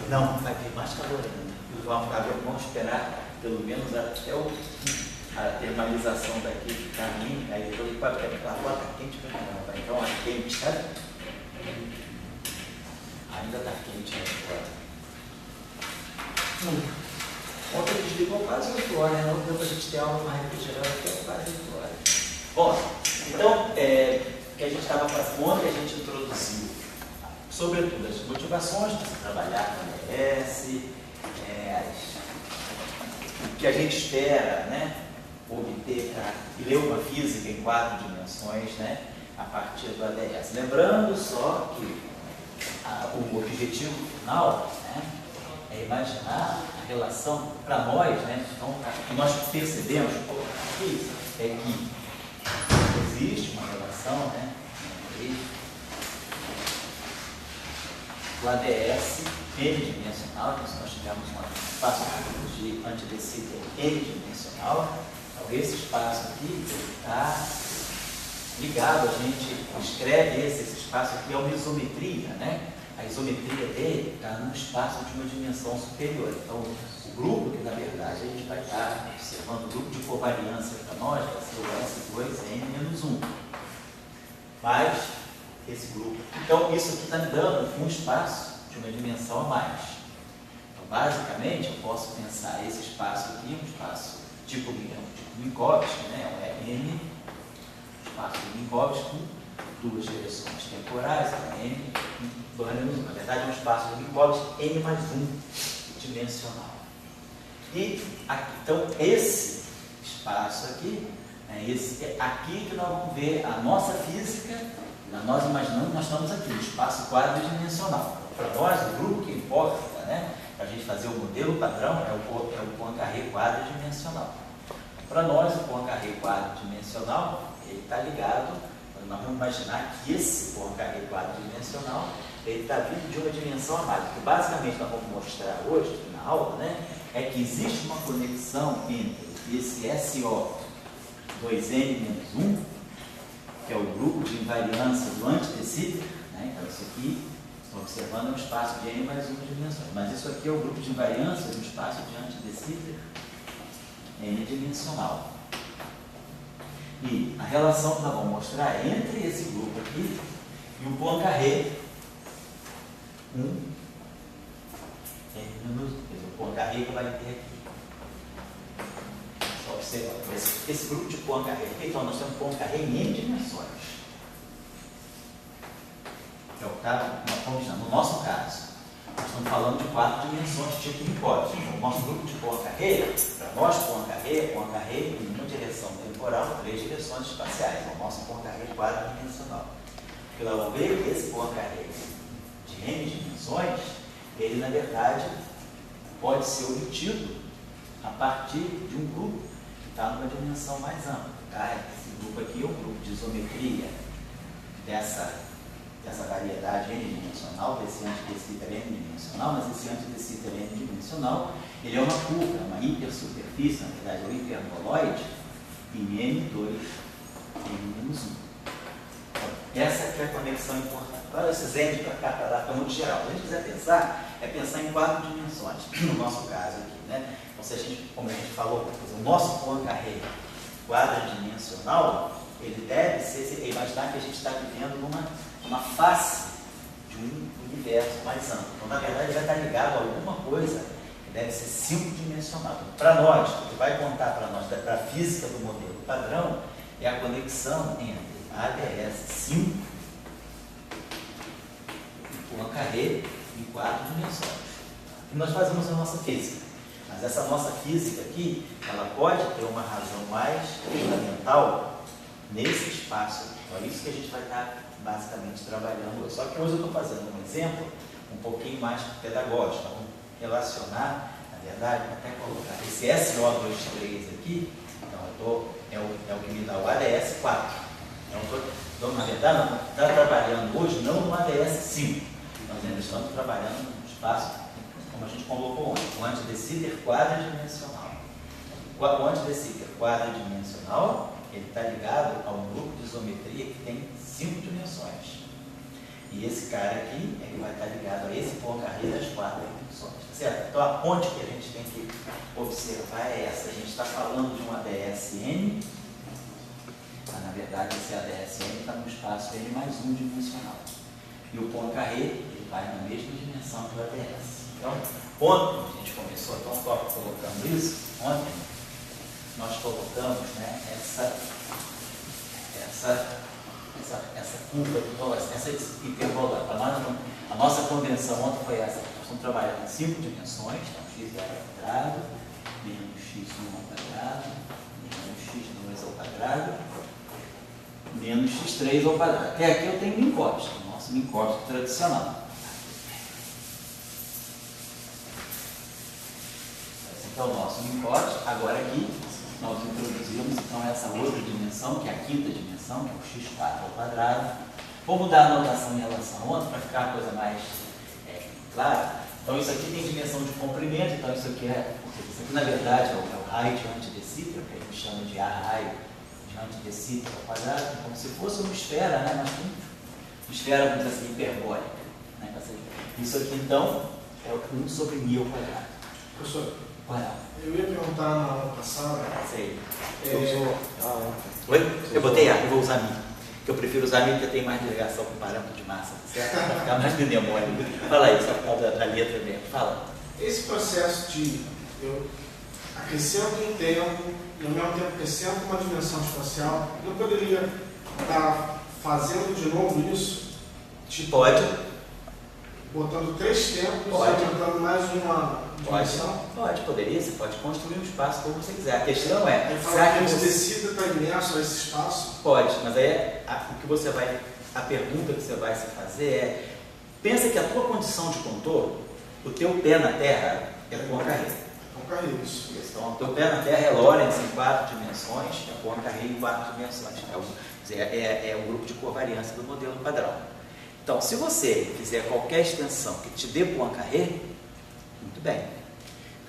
Não, vai vir mais calor ainda. Vamos esperar pelo menos até a termalização daqui ficar mínima, aí depois para a porta quente para caramba. Então é quente, sabe? Ainda está quente agora. Ontem desligou quase 8 horas, né? Não deu para a gente ter aula mais refrigerada até quase 8 horas. Bom, então, que a gente estava fazendo, ontem a gente introduziu, sobretudo, as motivações para se trabalhar com a ADS, o que a gente espera, né, obter e ler uma física em 4 dimensões, né, a partir do ADS. Lembrando só que o objetivo final, né, é imaginar a relação para nós, né, então, o que nós percebemos aqui é que existe uma relação, né, entre o ADS n-dimensional, então se nós tivermos um espaço de antidecida n-dimensional, então esse espaço aqui está ligado, a gente escreve esse espaço aqui é uma isometria, né? A isometria dele está num espaço de uma dimensão superior. Então, o grupo que, na verdade, a gente vai estar observando, o grupo de covariância para nós vai ser o S2N-1. Mas, esse grupo. Então, isso aqui está me dando um espaço de uma dimensão a mais. Então, basicamente, eu posso pensar esse espaço aqui, um espaço tipo Minkowski, né? É N, espaço de Minkowski com 2 direções temporais, N, na verdade é um espaço de Minkowski N mais 1 dimensional. E aqui, então esse espaço aqui, é aqui que nós vamos ver a nossa física, nós imaginamos que nós estamos aqui, no espaço quadridimensional. Para nós, o grupo que importa, né, para a gente fazer o modelo padrão, é o Poincaré quadridimensional. Para nós, o Poincaré quadridimensional, ele está ligado, nós vamos imaginar que esse Poincaré quadridimensional, ele está vindo de uma dimensão a mais. O que basicamente nós vamos mostrar hoje, na aula, né, é que existe uma conexão entre esse SO 2N-1, que é o grupo de invariância do antidecíder, né, então isso aqui, estou observando um espaço de N mais 1 dimensões, mas isso aqui é o grupo de invariância do espaço de antidecíder N-dimensional. E a relação que nós vamos mostrar é entre esse grupo aqui e o Poincaré 1, o Poincaré que vai ter aqui. Só observar, esse grupo de Poincaré, então nós temos Poincaré em N dimensões. É o que está no nosso caso. Nós estamos falando de 4 dimensões, tipo Minkowski. O nosso grupo de Poincaré, para nós, Poincaré em uma direção temporal, 3 direções espaciais. O nosso Poincaré quadridimensional. Porque nós vamos ver que esse Poincaré de N dimensões, ele, na verdade, pode ser obtido a partir de um grupo que está numa dimensão mais ampla. Tá? Esse grupo aqui é um grupo de isometria dessa variedade n-dimensional, desse antidecíder n-dimensional, mas esse antidecíder n-dimensional, ele é uma curva, uma hipersuperfície, na verdade é um hiperboloide, em N2, N-1. Então, essa aqui é a conexão importante. Agora, esses N para cá, para lá, está muito geral. Se a gente quiser pensar, é pensar em 4 dimensões, no nosso caso aqui, né? Então, se a gente, como a gente falou, o nosso Poincaré quadridimensional, ele deve ser, imaginar que a gente está vivendo numa face de um universo mais amplo. Então, na verdade, ele vai estar ligado a alguma coisa que deve ser 5-dimensional. Para nós, o que vai contar para nós, para a física do modelo padrão, é a conexão entre ADS 5 e Poincaré em 4 dimensões. E nós fazemos a nossa física. Mas essa nossa física aqui, ela pode ter uma razão mais fundamental nesse espaço. Então, é isso que a gente vai estar basicamente trabalhando hoje. Só que hoje eu estou fazendo um exemplo um pouquinho mais pedagógico. Vamos relacionar, na verdade, até colocar esse SO23 aqui, então é o que me dá o ADS 4. Então, na verdade, não está trabalhando hoje não no ADS 5. Nós ainda estamos trabalhando no espaço, como a gente colocou ontem, o antidecíder quadridimensional. O antidecíder quadridimensional, ele está ligado a um grupo de isometria que tem 5 dimensões. E esse cara aqui, ele vai estar ligado a esse Poincaré das 4 dimensões. Então a ponte que a gente tem que observar é essa. A gente está falando de um ADS-N, mas na verdade esse ADS-N está no espaço N mais 1 dimensional. E o Poincaré, ele vai na mesma dimensão que o ADS. Então, ontem a gente começou tão top colocando isso, ontem nós colocamos, né, essa curva de velocidade, essa hiperbolada. A nossa convenção ontem foi essa. Nós estamos trabalhando em 5 dimensões, então x ao quadrado, menos x1 ao quadrado, menos x2 ao quadrado, menos x3 ao quadrado. Até aqui eu tenho Minkowski, o nosso Minkowski tradicional. Esse é o nosso Minkowski. Agora aqui nós introduzimos então essa outra dimensão, que é a quinta dimensão, que é o x4 ao quadrado. Vou mudar a notação em relação a outra para ficar a coisa mais clara. Então isso aqui tem dimensão de comprimento, então isso aqui na verdade é o raio diante de Sitter, que a gente chama de A raio diante de Sitter ao quadrado, como se fosse uma esfera, né? Mas uma esfera, vamos dizer assim, hiperbólica. Né? Isso aqui então é o 1 sobre μ ao quadrado. Professor, olha, eu ia perguntar na aula passada. Sei. Oi? Eu botei A, eu vou usar μ. Que eu prefiro usar mim porque tem mais ligação com o parâmetro de massa, certo? Para ficar mais mnemônico. Fala aí, só por causa da letra mesmo. Fala. Esse processo de eu acrescento um tempo e ao mesmo tempo acrescento uma dimensão espacial, não poderia estar fazendo de novo isso? Tipo, pode. Botando 3 tempos, aumentando mais uma dimensão? Pode, poderia. Você pode construir um espaço como você quiser. A questão é... Aí fala que a gente decida está imenso a esse espaço? Pode, mas aí o que você vai... A pergunta que você vai se fazer é... Pensa que a tua condição de contorno, o teu pé na Terra é Poincaré. Poincaré, isso. Então, o teu pé na Terra é Lorentz em 4 dimensões, é Poincaré em 4 dimensões. É um grupo de covariância do modelo padrão. Então, se você fizer qualquer extensão que te dê Poincaré, muito bem.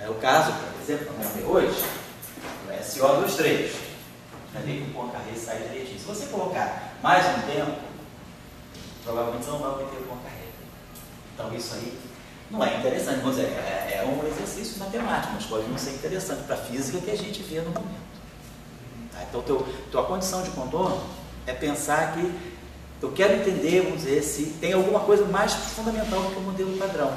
É o caso, por exemplo, que eu ver hoje, o SO23. Já vi que o Poincaré sai direitinho. Se você colocar mais um tempo, provavelmente você não vai obter o Poincaré. Então, isso aí não é interessante. Vamos dizer, é um exercício matemático, mas pode não ser interessante para a física que a gente vê no momento. Tá? Então, tua condição de contorno é pensar que eu quero entender, vamos dizer, se tem alguma coisa mais fundamental do que o modelo padrão.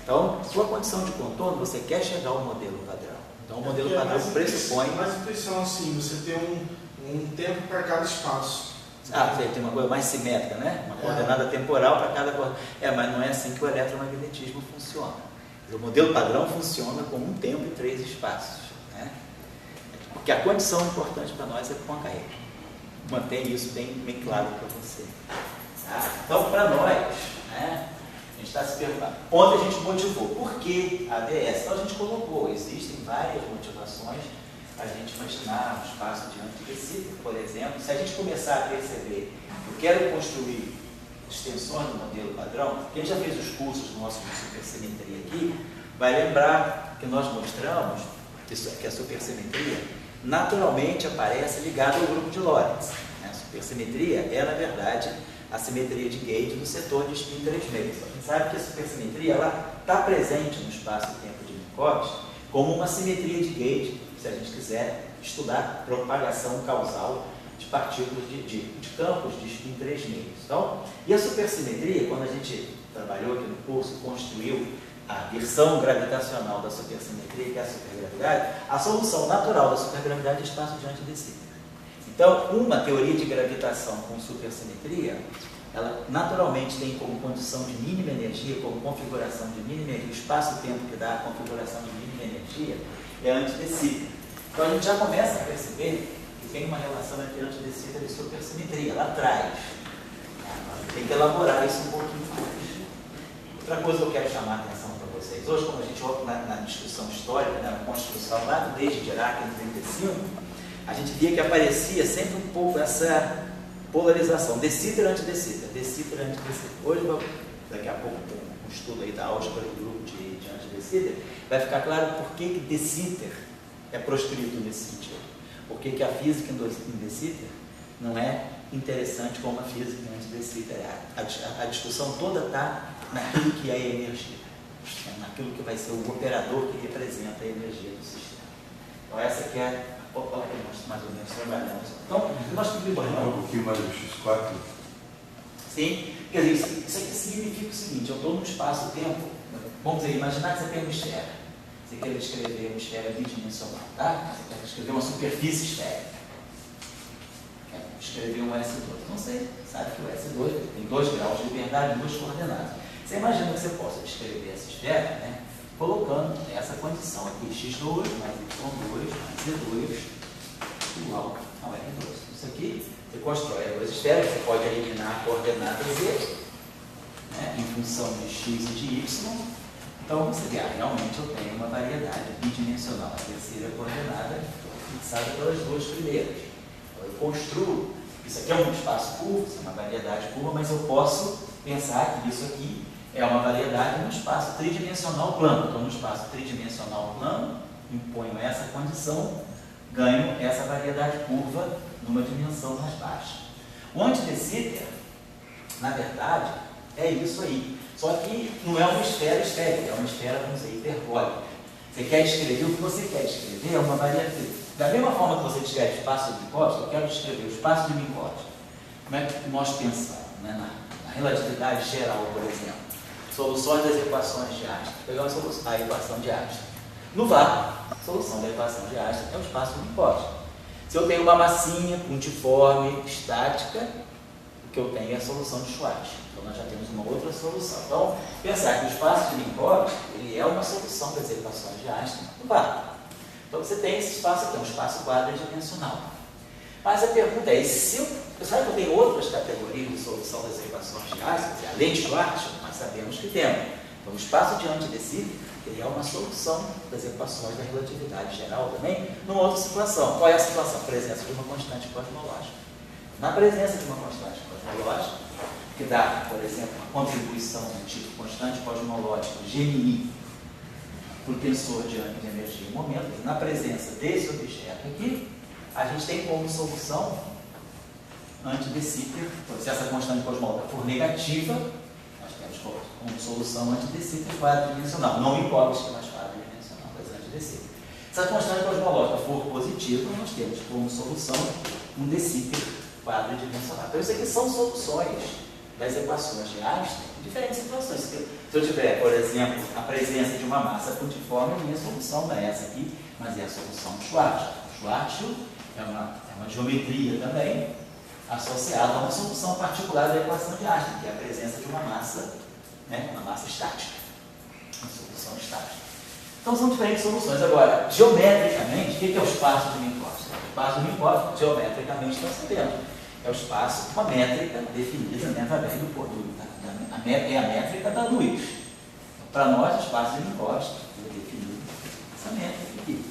Então, sua condição de contorno, você quer chegar ao modelo padrão. Então, o modelo padrão pressupõe... Mais intuição assim, você tem um tempo para cada espaço. Você tem uma coisa mais simétrica, né? Uma coordenada temporal para cada coisa. Mas não é assim que o eletromagnetismo funciona. O modelo padrão funciona com um tempo e 3 espaços. Né? Porque a condição importante para nós é Poincaré. Mantém isso bem claro para você. Tá? Então, para nós, né, a gente está se perguntando, onde a gente motivou? Por que a ADS? Então, a gente colocou, existem várias motivações para a gente imaginar um espaço diante de Sitter, por exemplo. Se a gente começar a perceber que eu quero construir extensões do modelo padrão, quem já fez os cursos nossos de supersimetria aqui, vai lembrar que nós mostramos que a supersimetria naturalmente aparece ligada ao grupo de Lorentz. A supersimetria é, na verdade, a simetria de Gauge do setor de spin 3 meios. A gente sabe que a supersimetria está presente no espaço-tempo de Minkowski como uma simetria de Gauge, se a gente quiser estudar propagação causal de partículas de campos de spin 3 meios. Então, e a supersimetria, quando a gente trabalhou aqui no curso, construiu a versão gravitacional da supersimetria, que é a supergravidade, a solução natural da supergravidade é espaço diante de Sitter. Então, uma teoria de gravitação com supersimetria, ela naturalmente tem como condição de mínima energia, como configuração de mínima energia, o espaço-tempo que dá a configuração de mínima energia é antes de Sitter. Então, a gente já começa a perceber que tem uma relação entre antes de Sitter e supersimetria, lá atrás. Tem que elaborar isso um pouquinho mais. Outra coisa que eu quero chamar a atenção para vocês hoje, como a gente ouve na discussão histórica, na construção lá desde Dirac em 35, a gente via que aparecia sempre um pouco essa polarização, de Sitter antes de Sitter, de Sitter antes de Sitter. Hoje, daqui a pouco, tem um estudo aí da álgebra do grupo de antes de Sitter, vai ficar claro por que de Sitter é proscrito nesse sentido. Por que a física em de Sitter não é interessante como a física antes de Sitter é. A discussão toda está naquilo que é energia. naquilo que vai ser o operador que representa a energia do sistema. Então essa aqui é a popular que nós mais ou menos trabalhamos. Então, nós Pode falar um pouquinho mais do X4? Sim, quer dizer, isso aqui significa o seguinte: eu estou num espaço-tempo, vamos dizer, imaginar que você tem uma esfera. Você quer descrever uma esfera bidimensional, tá? Você quer descrever uma superfície esférica. Quer descrever um S2. Então você sabe que o S2 tem 2 graus de liberdade, 2 coordenadas. Você imagina que você possa descrever essa esfera, né, colocando essa condição aqui, x2 mais y2 mais z2 igual ao R2. Isso aqui, você constrói as duas esferas, você pode eliminar a coordenada z, né, em função de x e de y. Então você vê, realmente eu tenho uma variedade bidimensional, a terceira coordenada fixada pelas duas primeiras. Então eu construo, isso aqui é um espaço curvo, isso é uma variedade curva, mas eu posso pensar que isso aqui é uma variedade no espaço tridimensional plano. Então, no espaço tridimensional plano, imponho essa condição, ganho essa variedade curva numa dimensão mais baixa. O anti-de Sitter, na verdade, é isso aí. Só que não é uma esfera esférica, é uma esfera, vamos dizer, hiperbólica. Você quer descrever o que você quer descrever, é uma variedade. Da mesma forma que você descreve espaço de Minkowski, eu quero descrever o espaço de Minkowski. Como é que nós pensamos, né, na relatividade geral, por exemplo? Soluções das equações de Einstein. Pegar a equação de Einstein. No vácuo, a solução da equação de Einstein é o espaço de Minkowski. Se eu tenho uma massinha pontiforme, estática, o que eu tenho é a solução de Schwarz. Então nós já temos uma outra solução. Então, pensar que o espaço de Minkowski ele é uma solução das equações de Einstein no vácuo. Então você tem esse espaço aqui, um espaço quadridimensional. Mas a pergunta é, sabe que eu tenho outras categorias de solução das equações de Einstein, além de Schwarz, nós sabemos que temos. Então, o espaço de anti-de Sitter, ele é uma solução das equações da relatividade geral também, numa outra situação. Qual é a situação? A presença de uma constante cosmológica. Na presença de uma constante cosmológica, que dá, por exemplo, uma contribuição do tipo constante cosmológica, GNI, para o tensor de energia e momento, na presença desse objeto aqui, a gente tem como solução anti-de Sitter. Se essa constante cosmológica for negativa, nós temos como solução anti-de Sitter quadridimensional. Não Minkowski, mas quadridimensional, mas anti-de Sitter. Se a constante cosmológica for positiva, nós temos como solução um de Sitter quadridimensional. Então, isso aqui são soluções das equações de Einstein em diferentes situações. Se eu tiver, por exemplo, a presença de uma massa pontiforme, a minha solução não é essa aqui, mas é a solução de Schwarzschild. Schwarzschild é uma geometria também associada a uma solução particular da equação de Einstein, que é a presença de uma massa, né, uma massa estática, uma solução estática. Então são diferentes soluções. Agora, geometricamente, o que é o espaço de Minkowski? O espaço de Minkowski, geometricamente, nós sabemos. É o espaço, uma métrica definida, né, através do produto. É a métrica da luz. Então, para nós, o espaço de Minkowski é definido essa métrica aqui.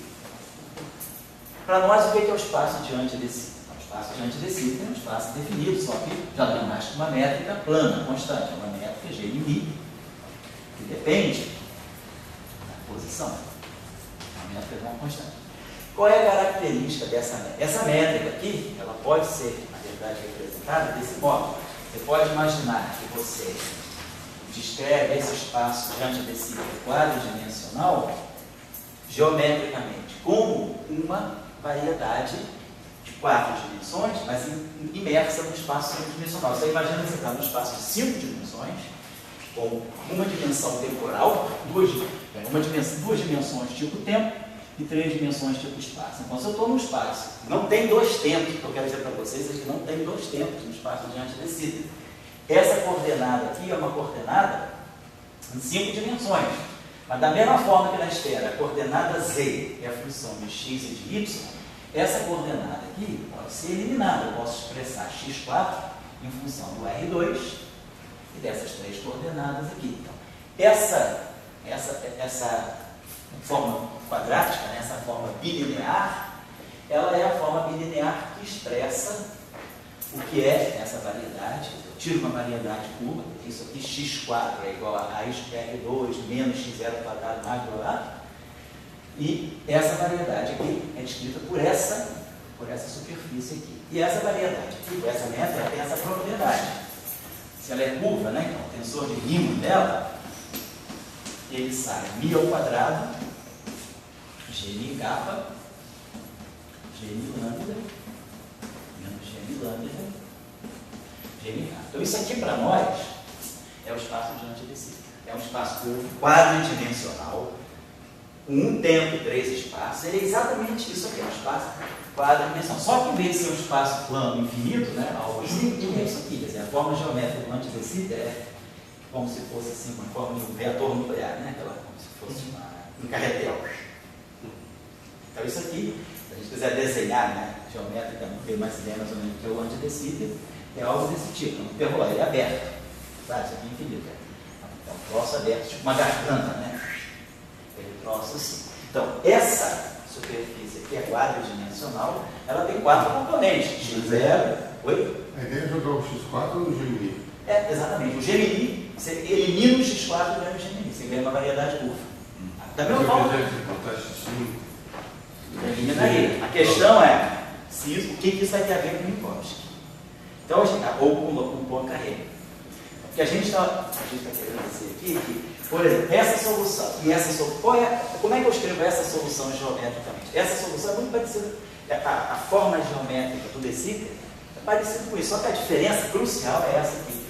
Para nós, o que é o espaço de anti-de Sitter? O espaço de anti-de Sitter é um espaço definido, só que já não é mais que uma métrica plana, constante. É uma métrica GNI, que depende da posição. A métrica não é constante. Qual é a característica dessa métrica? Essa métrica aqui, ela pode ser, na verdade, representada desse modo. Você pode imaginar que você descreve esse espaço de anti-de Sitter quadridimensional geometricamente como uma variedade de 4 dimensões, mas imersa no espaço 5-dimensional. Você imagina que você está no espaço de 5 dimensões, com uma dimensão temporal, duas dimensões tipo tempo e 3 dimensões tipo espaço. Então, se eu estou no espaço, não tem 2 tempos, o que eu quero dizer para vocês é que não tem 2 tempos no espaço de anti-de Sitter. Essa coordenada aqui é uma coordenada em 5 dimensões. Mas da mesma forma que na esfera a coordenada z é a função de x e de y, essa coordenada aqui pode ser eliminada. Eu posso expressar x4 em função do R2 e dessas 3 coordenadas aqui. Então, essa forma quadrática, né, essa forma bilinear, ela é a forma bilinear que expressa o que é essa variedade. Eu tiro uma variedade curva, isso aqui x4 é igual a raiz de R2 menos x0 quadrado mais blá blá. E essa variedade aqui é descrita por essa superfície aqui. E essa variedade aqui, essa métrica, tem essa propriedade. Se ela é curva, né, então o tensor de Riemann dela ele sai mi ao quadrado, g mi kappa, g mi lambda, menos g mi lambda, g mi kappa. Então isso aqui para nós é o espaço diante desse. É um espaço quadridimensional, com um tempo, 3 espaços. Ele é exatamente isso aqui, é um espaço quadridimensional. Só que em vez de ser um espaço plano infinito, né, algo assim, ele é isso aqui. Quer dizer, a forma geométrica do antidecida é como se fosse assim, uma forma de um reator nuclear, né? Aquela, como se fosse um carretel. Então isso aqui, se a gente quiser desenhar, né, geometricamente, mais ou menos o que é o antidecida, é algo desse tipo. Não perrola, ele é aberto. Sabe? Isso aqui é infinito. É um troço aberto, tipo uma garganta, né? Ele troço assim. Então, essa superfície aqui é quadridimensional, ela tem 4 componentes. X0, oi? A ideia é jogar o x4 no Gemini. É, exatamente. O Gemini, você elimina o x4 e ganha o Gemini. Você ganha uma variedade curva. Da mesma forma. Se eu quiser botar x5, Eliminaria. A questão é o que isso vai ter a ver com o Minkowski. Então, ou com o Poincaré. O que a gente está querendo dizer aqui é que, por exemplo, essa solução e essa solução, como é que eu escrevo essa solução geometricamente? Essa solução é muito parecida, a forma geométrica do De Sitter é parecida com isso, só que a diferença crucial é essa aqui.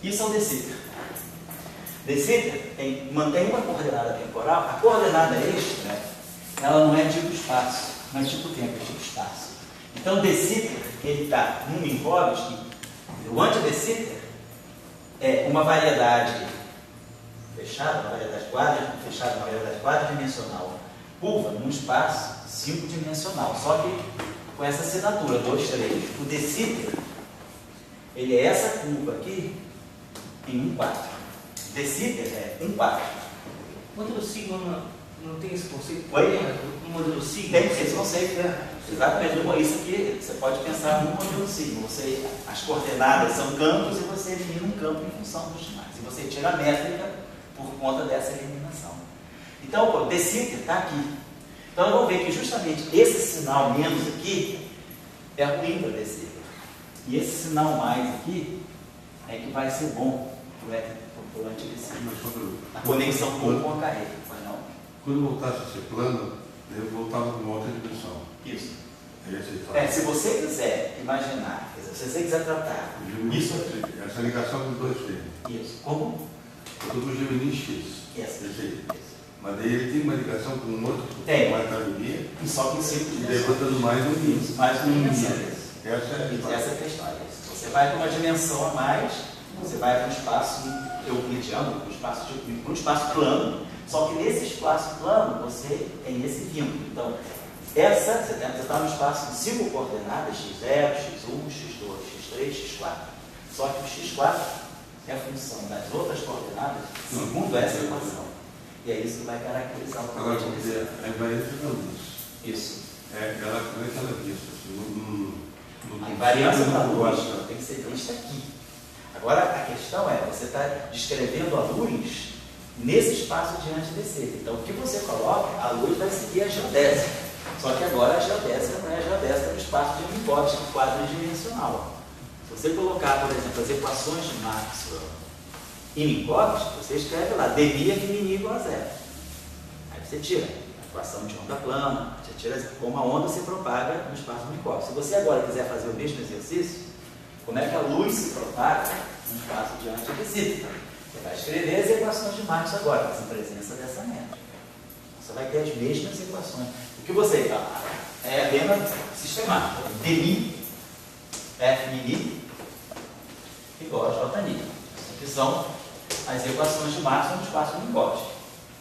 Isso é o De Sitter. De Sitter mantém uma coordenada temporal, a coordenada extra, ela não é tipo espaço, não é tipo tempo, é tipo espaço. Então, o De Sitter, ele está num Minkowski. O anti-De Sitter é uma variedade fechada, uma variedade quadridimensional, curva num espaço 5-dimensional, só que com essa assinatura, 2, 3. O De Sitter, ele é essa curva aqui em 1/4. De Sitter é 1/4. O modelo sigma não tem esse conceito? Oi? O modelo sigma? Tem esse conceito, né? Exatamente. Isso aqui, você pode pensar no modelo sigma. As coordenadas são campos e você elimina um campo em função dos demais. E você tira a métrica por conta dessa eliminação. Então, o De Sitter está aqui. Então, vamos ver que justamente esse sinal menos aqui é ruim para o De Sitter. E esse sinal mais aqui é que vai ser bom para o anti-De Sitter. A conexão com o Poincaré. Quando voltasse a ser plano, eu voltava para uma outra dimensão. Isso. Se se você quiser imaginar, se você quiser tratar isso aqui. Essa ligação dos dois termos. Isso. Como? Eu estou no Gemini X. Essa. Esse aí. Mas daí ele tem uma ligação com um outro. Tem. Mais caminho. E só que em 5 Levantando mais um isso. Mais uma dimensão. Essa é Essa é a questão. Você vai para uma dimensão a mais, você vai para um espaço euclidiano, para um espaço plano. Só que nesse espaço plano você tem esse vínculo. Então, você está no espaço de 5 coordenadas, x0, x1, x2, x3, x4. Só que o x4 é a função das outras coordenadas segundo essa equação. E é isso que vai caracterizar o agora, problema. a invariância da luz. Isso. Como é que ela é vista? A invariância da luz tem que ser vista aqui. Agora, a questão é, você está descrevendo a luz nesse espaço diante desse. Então, o que você coloca, a luz vai seguir a geodésica. Só que agora a geodésica não é a geodésica do espaço de Minkowski quadridimensional. Se você colocar, por exemplo, as equações de Maxwell em Minkowski, você escreve lá, dmi é femini igual a 0. Aí você tira a equação de onda plana, você tira como a onda se propaga no espaço de Minkowski. Se você agora quiser fazer o mesmo exercício, como é que a luz se propaga no espaço diante de Sitter? Você vai escrever as equações de Maxwell agora, mas em presença dessa métrica. Você vai ter as mesmas equações. O que você é a mesma sistemática. dmi f mini igual a j ni. Que são as equações de Maxwell no espaço de Minkowski.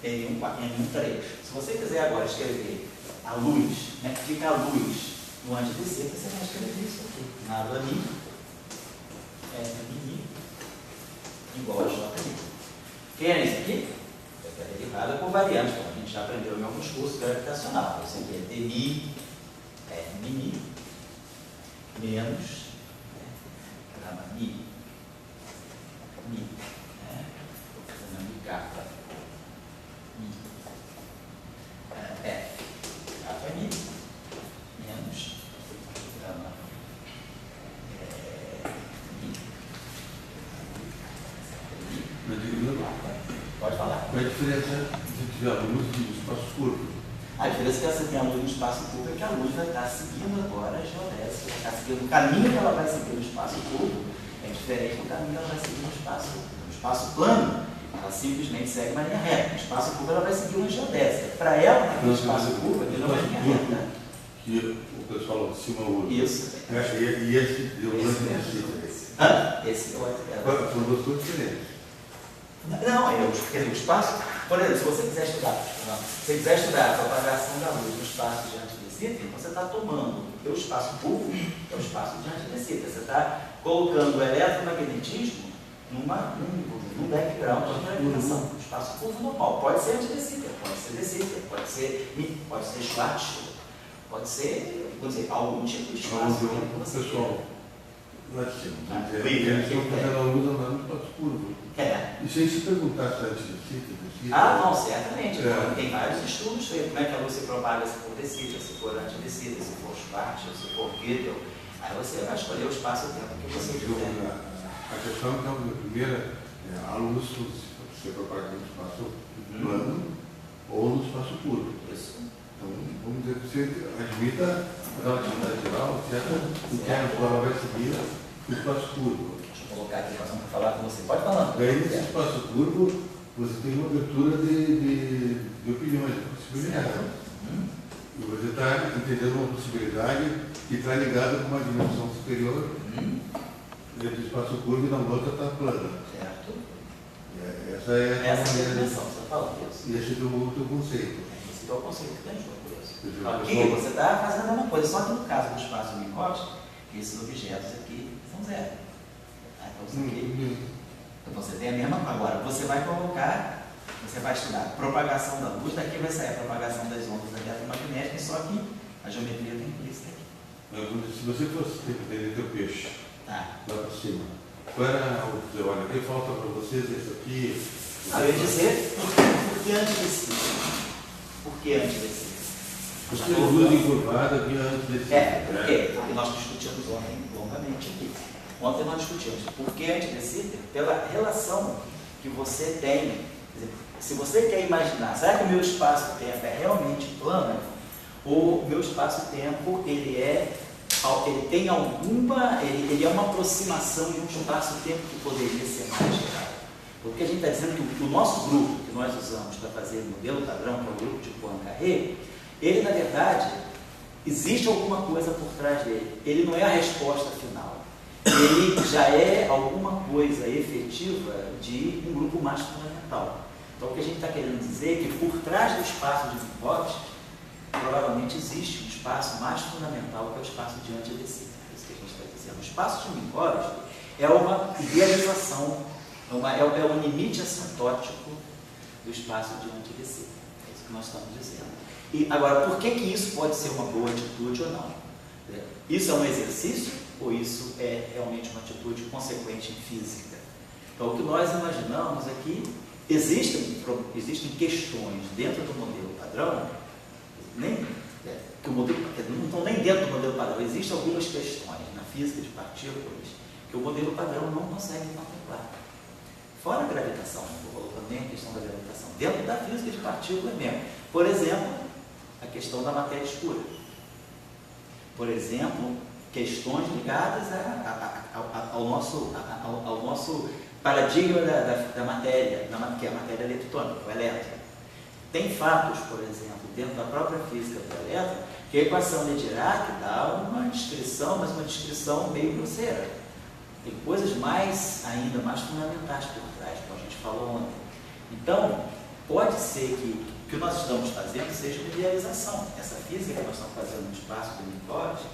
N1, N1, 3. Se você quiser agora escrever a luz, né, fica a luz no anti-De Sitter, você vai escrever isso aqui. Nada ni f mini igual a j ni. Quem é isso aqui? É derivada por variante, como a gente já aprendeu em alguns cursos gravitacional. Isso aqui é dmi f mini menos gama mi, né? Estou fazendo mi kappa, mi, f, kappa mi, menos gama mi, Mas digo, não. Qual é a diferença se tiver a luz e o espaço curvo? A diferença é que você tem a luz no espaço curvo é que a luz vai estar seguindo agora a geodésia, vai estar seguindo o caminho que ela vai seguir no espaço curvo, é diferente do caminho que ela vai seguir no espaço plano. Ela simplesmente segue uma linha reta. No espaço curvo ela vai seguir uma geodésia. Para ela, naquele espaço curvo, aquilo é uma linha reta. Que o pessoal de cima usa. Isso. E esse deu um Esse é o São duas coisas diferentes. Não, quer dizer, o espaço, por exemplo, se você quiser estudar a propagação da luz no espaço de antidecita, então você está tomando o teu espaço curvo, que é o espaço de antidecita. Você está colocando o eletromagnetismo num background de gravitação. O espaço curvo normal. Pode ser antidecita, pode ser decita, pode ser Schwarzschild, pode ser, vamos dizer, algum tipo de espaço. Pessoal, lá de cima, eles estão fazendo a luz andando no espaço curvo. E se a gente perguntar se é antidecita, não, certamente. Tem vários estudos sobre como é que a luz se propaga, se for decita, se for antidecita, se for Schwarzschild, se for Gödel. Aí você vai escolher o espaço-tempo que você quiser. A questão que é a primeira, a luz se propaga no espaço plano ou no espaço curvo. Isso. Então, vamos dizer que você admita a relatividade geral, certo? O que ela vai seguir no espaço curvo. Deixa eu colocar aqui para falar com você. Pode falar. Daí, nesse espaço curvo, você tem uma abertura de opiniões, de possibilidades. E você está entendendo uma possibilidade que está ligada com uma dimensão superior. Dentro do espaço curvo e na outra está plana. Certo. Essa é a dimensão, você está falando isso. E esse é o teu conceito. Esse é o conceito que tem junto com isso. Aqui você está fazendo a mesma coisa, só que no caso do espaço Minkowski, esses objetos aqui são zero. Então você tem a mesma coisa. Agora, você vai colocar, você vai estudar propagação da luz, daqui vai sair a propagação das ondas eletromagnéticas, só que a geometria tem implícita aqui. Se você fosse ter teu peixe, lá para cima, qual era o que você olha? O que falta para vocês esse aqui? Eu ia dizer, por que antidecita? Por que antidecita? Porque a luz encurvada vinha antidecita. Porque nós discutimos ontem longamente aqui. Ontem nós discutimos por que antidecita? Pela relação que você tem. Quer dizer, se você quer imaginar, será que o meu espaço-tempo é realmente plano? Ou o meu espaço-tempo ele tem alguma, ele é uma aproximação de um espaço-tempo que poderia ser mais geral. Porque a gente está dizendo que o nosso grupo que nós usamos para fazer o modelo padrão, que é o grupo de Poincaré, ele na verdade, existe alguma coisa por trás dele. Ele não é a resposta final. Ele já é alguma coisa efetiva de um grupo mais fundamental. Então o que a gente está querendo dizer é que por trás do espaço de Minkowski, provavelmente existe um espaço mais fundamental que é o espaço de antidecita. É isso que a gente está dizendo. O espaço de Minkowski é uma idealização, é um limite assintótico do espaço de antidecita. É isso que nós estamos dizendo. E agora, por que isso pode ser uma boa atitude ou não? Isso é um exercício ou isso é realmente uma atitude consequente em física? Então, o que nós imaginamos é que existem questões dentro do modelo padrão, não estão nem dentro do modelo padrão, existem algumas questões na física de partículas que o modelo padrão não consegue contemplar. Fora a gravitação, não estou colocando nem a questão da gravitação, dentro da física de partículas mesmo. Por exemplo, a questão da matéria escura. Por exemplo, questões ligadas ao nosso paradigma da matéria, que é a matéria eletrônica, o elétron. Tem fatos, por exemplo, dentro da própria física do elétron, que a equação de Dirac dá uma descrição, mas uma descrição meio grosseira. Tem coisas ainda mais fundamentais por trás, como a gente falou ontem. Então, pode ser que o que nós estamos fazendo seja uma idealização. Essa física que nós estamos fazendo no espaço do Minkowski,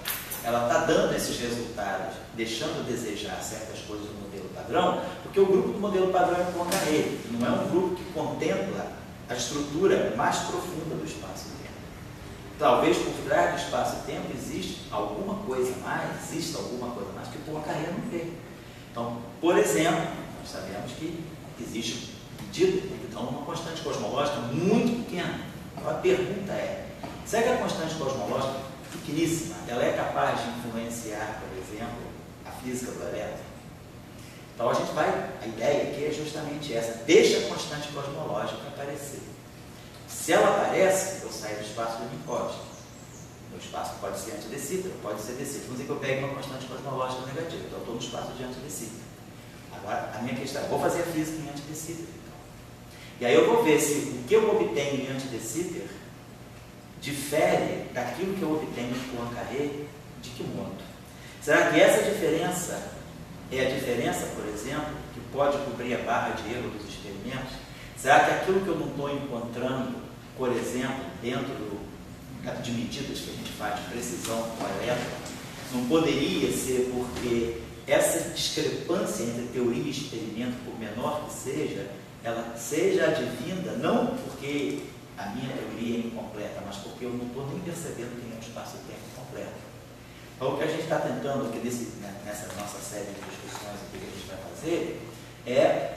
ela está dando esses resultados, deixando a desejar certas coisas do modelo padrão, porque o grupo do modelo padrão é Poincaré, não é um grupo que contempla a estrutura mais profunda do espaço-tempo. Talvez por trás do espaço-tempo exista alguma coisa mais que Poincaré não vê. Então, por exemplo, nós sabemos que existe medida, então, uma constante cosmológica muito pequena. Então, a pergunta é, será que a constante cosmológica pequeníssima, ela é capaz de influenciar, por exemplo, a física do elétron? Então a ideia aqui é justamente essa, deixa a constante cosmológica aparecer. Se ela aparece, eu saio do espaço do Minkowski. O espaço pode ser antidecífero, pode ser decífero. Vamos dizer que eu pego uma constante cosmológica negativa, então eu estou no espaço de antidecífero. Agora, a minha questão é, vou fazer a física em antidecífero, então. E aí eu vou ver se o que eu obtenho em antidecífero difere daquilo que eu obtenho em Poincaré, de que modo? Será que essa diferença é a diferença, por exemplo, que pode cobrir a barra de erro dos experimentos? Será que aquilo que eu não estou encontrando, por exemplo, dentro de medidas que a gente faz de precisão com a elétron, não poderia ser porque essa discrepância entre teoria e experimento, por menor que seja, ela seja advinda, não porque a minha teoria é incompleta, mas porque eu não estou nem percebendo que é um espaço-tempo completo. Então, o que a gente está tentando aqui nessa nossa série de discussões aqui que a gente vai fazer é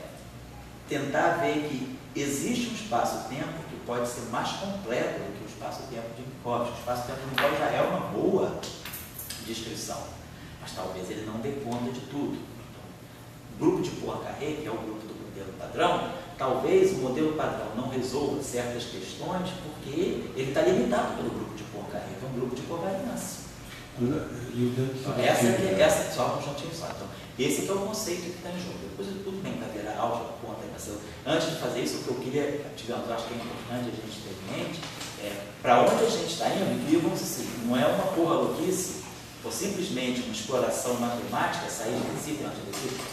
tentar ver que existe um espaço-tempo que pode ser mais completo do que o espaço-tempo de Minkowski. O espaço-tempo de Minkowski já é uma boa descrição, mas talvez ele não dê conta de tudo. Então, o grupo de Poincaré, que é o grupo do modelo padrão, talvez o modelo padrão não resolva certas questões porque ele está limitado pelo grupo de Poincaré, que é um grupo de covariância. Essa só um juntinho só. Então, esse que é o conceito que está em jogo. Depois tudo bem, vai virar álgebra, conta, antes de fazer isso, o que eu queria, digamos, acho que é importante a gente ter em mente é para onde a gente está indo, e vamos dizer, não é uma porra louquice, ou simplesmente uma exploração matemática, sair de decífero,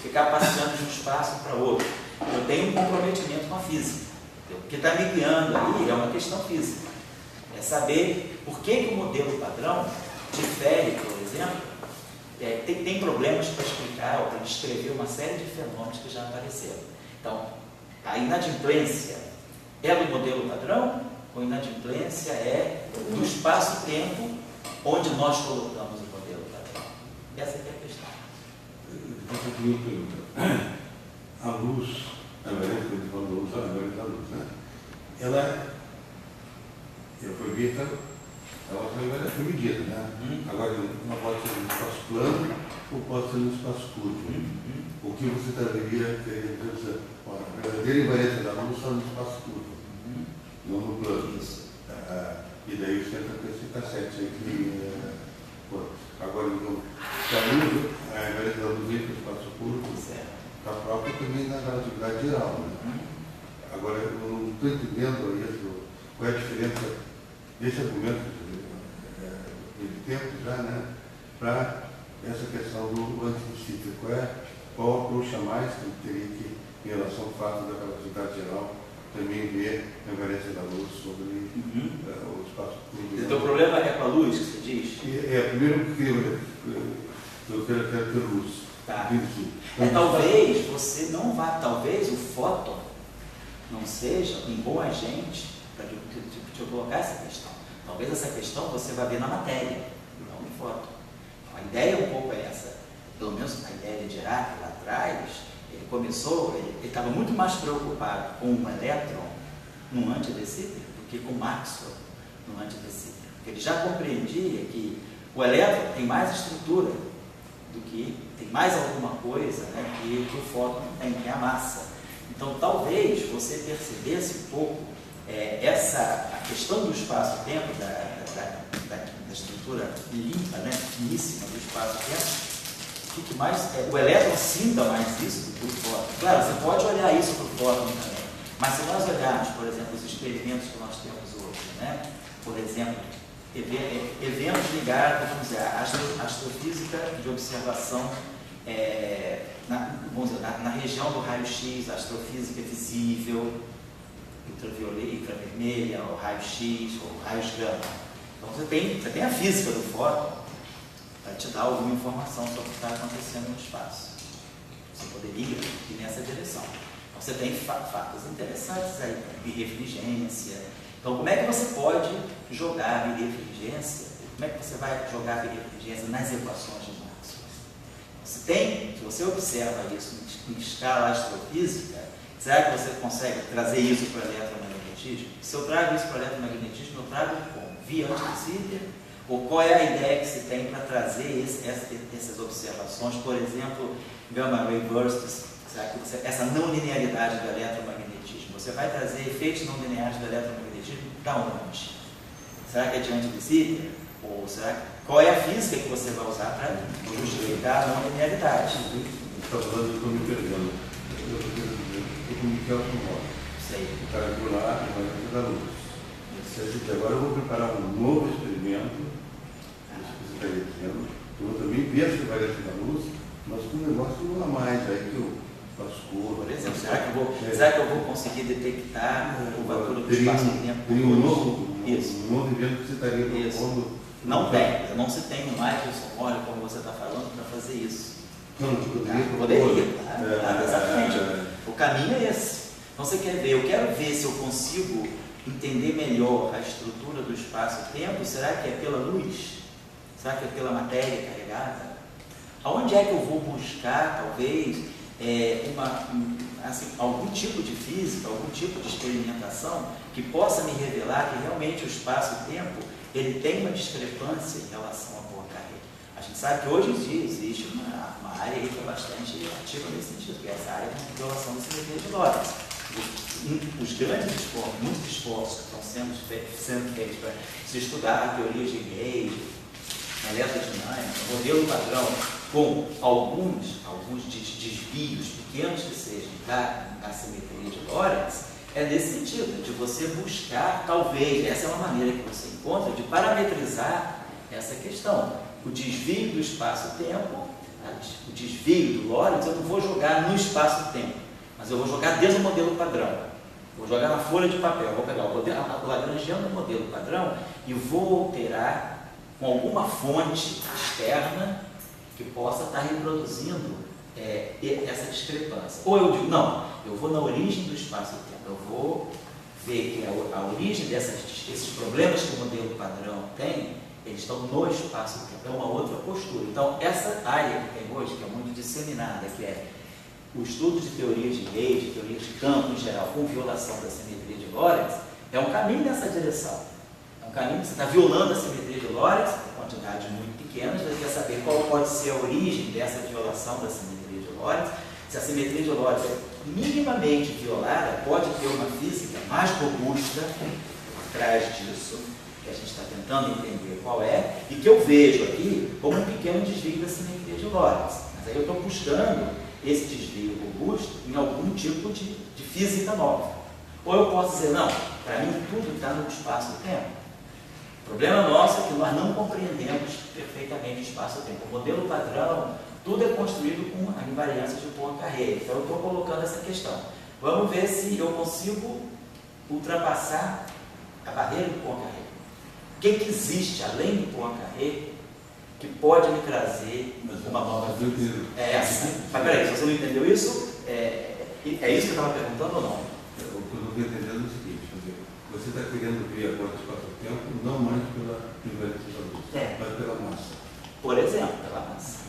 ficar passeando de um espaço para outro. Eu tenho um comprometimento com a física. O que está me guiando aí é uma questão física. É saber por que o modelo padrão difere, por exemplo, tem problemas para explicar ou para descrever uma série de fenômenos que já apareceram. Então, a inadimplência é do modelo padrão ou a inadimplência é do espaço-tempo onde nós colocamos o modelo padrão? Essa é a questão. A luz, a variância que a luz, a variância da luz, né? Ela foi vista, ela foi medida, né? Agora, não pode ser no espaço plano ou pode ser no espaço curvo. O que você deveria dizer, a verdadeira invariância da luz está no espaço curvo, não no plano. Isso. E daí você entra com esse cassete aí que... agora, então, se a luz, a invariância da luz vem para o espaço curvo, está próprio também na relatividade geral. Né? Agora, eu não estou entendendo isso, qual é a diferença desse argumento de tempo já, né, para essa questão do antidecífero. Qual a approach a mais que eu teria que, em relação ao fato da relatividade geral, também ver a invariância da luz sobre o espaço curvo. Então o problema é com a luz, que você diz? Primeiro porque eu quero ter luz. Tá. Talvez você não vá, talvez o fóton não seja um bom agente para te colocar essa questão. Talvez essa questão você vai ver na matéria, não no fóton. Então, a ideia um pouco é essa. Pelo menos a ideia de Dirac lá atrás, ele começou, ele estava muito mais preocupado com o elétron no antidecífero do que com Maxwell no antidecífero. Porque ele já compreendia que o elétron tem mais estrutura do que, tem mais alguma coisa, né, que o fóton não tem, que é a massa. Então, talvez você percebesse um pouco a questão do espaço-tempo, da estrutura limpa, né, finíssima do espaço-tempo, que mais, o elétron sinta mais isso do que o fóton. Claro, você pode olhar isso para o fóton também, mas se nós olharmos, por exemplo, os experimentos que nós temos hoje, né, por exemplo, eventos ligados, vamos dizer, à astrofísica de observação na região do raio-x, a astrofísica visível, ultravioleta, infravermelha, o raio-x, ou raios gama. Então você tem a física do fóton para te dar alguma informação sobre o que está acontecendo no espaço. Você poderia ir nessa direção. Então você tem fatos interessantes aí, birefringência. Então como é que você pode jogar a birefringência? Como é que você vai jogar a birefringência nas equações de Maxwell? Se você observa isso em escala astrofísica, será que você consegue trazer isso para o eletromagnetismo? Se eu trago isso para o eletromagnetismo, eu trago como? Via antidecífero? Ou qual é a ideia que se tem para trazer essas observações, por exemplo, gamma ray bursts, será que essa não linearidade do eletromagnetismo, você vai trazer efeitos não lineares do eletromagnetismo da onde? Será que é diante do ITER? Ou será qual é a física que você vai usar para justificar a não linearidade? Está falando, eu estou me perdendo. Eu comuniquei automóvel. Sei. O cara foi lá e vai ajudar a luz. Agora eu vou preparar um novo experimento, isso que você está dizendo. Eu também penso que vai ajudar a luz, mas com um negócio a mais, aí que eu faço cor. Por exemplo, será que eu vou conseguir detectar a curvatura do espaço-tempo? Teria um novo evento que você estaria propondo. Não tem, não se tem no Michelson Morley, como você está falando, para fazer isso. Não, poderia. Exatamente. O caminho é esse. Então você quer ver, eu quero ver se eu consigo entender melhor a estrutura do espaço-tempo. Será que é pela luz? Será que é pela matéria carregada? Aonde é que eu vou buscar, talvez, algum tipo de física, algum tipo de experimentação que possa me revelar que realmente o espaço-tempo ele tem uma discrepância em relação a Poincare? A gente sabe que hoje em dia existe uma área aí que é bastante ativa nesse sentido, que é essa área de violação da simetria de Lorentz. Os grandes esforços, muitos esforços que estão sendo feitos para se estudar a teoria de Gauge, a eletrodinâmica, o modelo padrão, com alguns desvios pequenos que sejam da simetria de Lorentz, é nesse sentido, de você buscar, talvez, essa é uma maneira que você encontra de parametrizar essa questão. O desvio do espaço-tempo, o desvio do Lorentz, eu não vou jogar no espaço-tempo, mas eu vou jogar dentro do modelo padrão. Vou jogar na folha de papel, vou pegar o Lagrangiano do modelo padrão e vou alterar com alguma fonte externa que possa estar reproduzindo essa discrepância. Ou eu digo, não, eu vou na origem do espaço-tempo, eu vou ver que a origem desses problemas que o modelo padrão tem, eles estão no espaço-tempo, é uma outra postura. Então, essa área que tem hoje, que é muito disseminada, que é o estudo de teorias de Gauge, teorias de campo em geral, com violação da simetria de Lorentz, é um caminho nessa direção. É um caminho que você está violando a simetria de Lorentz, quantidades muito pequenas, você quer saber qual pode ser a origem dessa violação da simetria de Lorentz. Se a simetria de Lorentz é minimamente violada, pode ter uma física mais robusta por trás disso, que a gente está tentando entender qual é, e que eu vejo aqui como um pequeno desvio da simetria de Lorentz. Mas aí eu estou buscando esse desvio robusto em algum tipo de física nova. Ou eu posso dizer, não, para mim tudo está no espaço-tempo. O problema nosso é que nós não compreendemos perfeitamente o espaço-tempo. O modelo padrão, tudo é construído com a invariância de Poincare. Então eu estou colocando essa questão. Vamos ver se eu consigo ultrapassar a barreira do Poincare. O que existe além do Poincare que pode me trazer uma nova física? Mas peraí, se você não entendeu isso, é isso que eu estava perguntando ou não? O que eu não estou entendendo é o seguinte, você está querendo criar agora o espaço-tempo não mais pela invariância da luz, mas pela massa. Por exemplo, pela massa.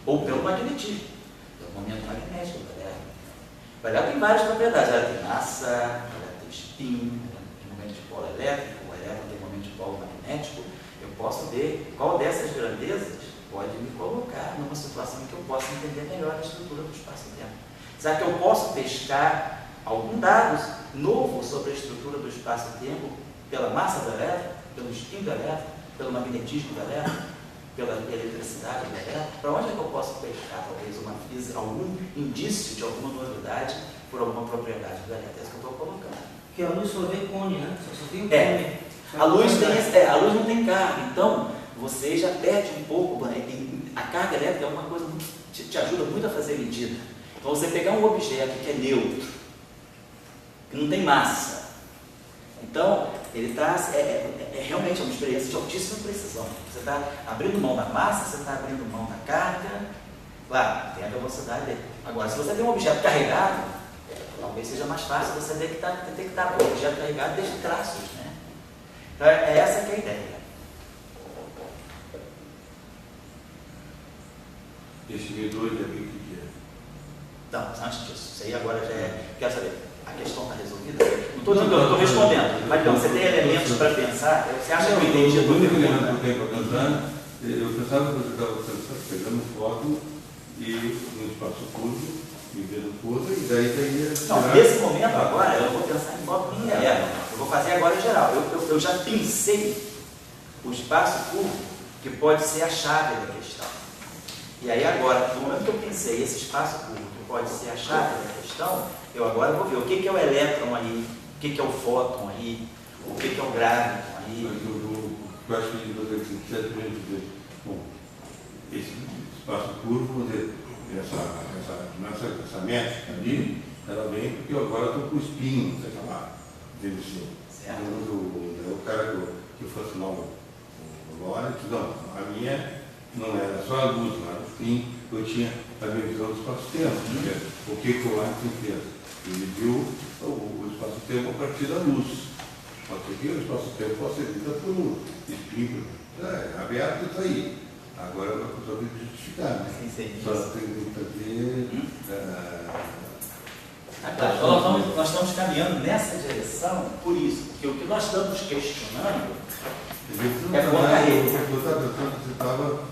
Ou pelo magnetismo, pelo momento magnético da Terra. O Elétron tem várias propriedades. Ela tem massa, ela tem spin, ela tem momento de polo elétrico, o elétron tem momento de polo magnético. Eu posso ver qual dessas grandezas pode me colocar numa situação em que eu possa entender melhor a estrutura do espaço-tempo. Será que eu posso pescar algum dado novo sobre a estrutura do espaço-tempo pela massa do elétron, pelo spin do elétron, pelo magnetismo do elétron, pela eletricidade do elétron? Para onde é que eu posso pescar, talvez, uma física, algum indício de alguma novidade por alguma propriedade do elétron? É isso que eu estou colocando. Porque a luz só vê cone, né? Só tem um cone. A luz não tem carga, então você já perde um pouco. A carga elétrica é uma coisa que te ajuda muito a fazer medida. Então você pegar um objeto que é neutro, que não tem massa, então ele traz, realmente uma experiência de altíssima precisão. Você está abrindo mão da massa, você está abrindo mão da carga, claro, tem a velocidade dele. Agora, se você tem um objeto carregado, talvez seja mais fácil você detectar, porque o objeto carregado deixa traços, né? Então, essa que é a ideia. Esse V2 aqui, o que é? Não, antes disso, isso aí agora já é. Quero saber, a questão está resolvida? Não estou dizendo que eu estou respondendo, mas então, você tem elementos para pensar? Você acha que eu entendi a tua pergunta? Eu pensava que você estava pegando foto e no espaço curvo, medindo curva, e daí daí. Não, nesse momento agora, eu vou pensar em modo linear. Eu vou fazer agora em geral. Eu já pensei o espaço curvo, que pode ser a chave da questão. E aí agora, no momento que eu pensei esse espaço curvo, que pode ser a chave da questão, eu agora vou ver o que é o elétron aí, o que é o fóton aí, o que é o gráviton aí. Eu acho que você precisa dizer, bom, esse espaço curvo, essa métrica ali, ela vem porque eu agora estou com o espinho, sei lá, dele assim. O cara que fosse lá o Lorentz, não, a minha não era só a luz, mas no fim eu tinha a minha visão do espaço-tempo. O que o Einstein fez? Ele viu o espaço-tempo a partir da luz. Pode ser que o espaço-tempo possa ser visto por um espinho, aberto isso aí. Agora a pessoa tem que justificar, né? Só tem que fazer. Nós estamos caminhando nessa direção por isso, porque o que nós estamos questionando é colocar ele. Você estava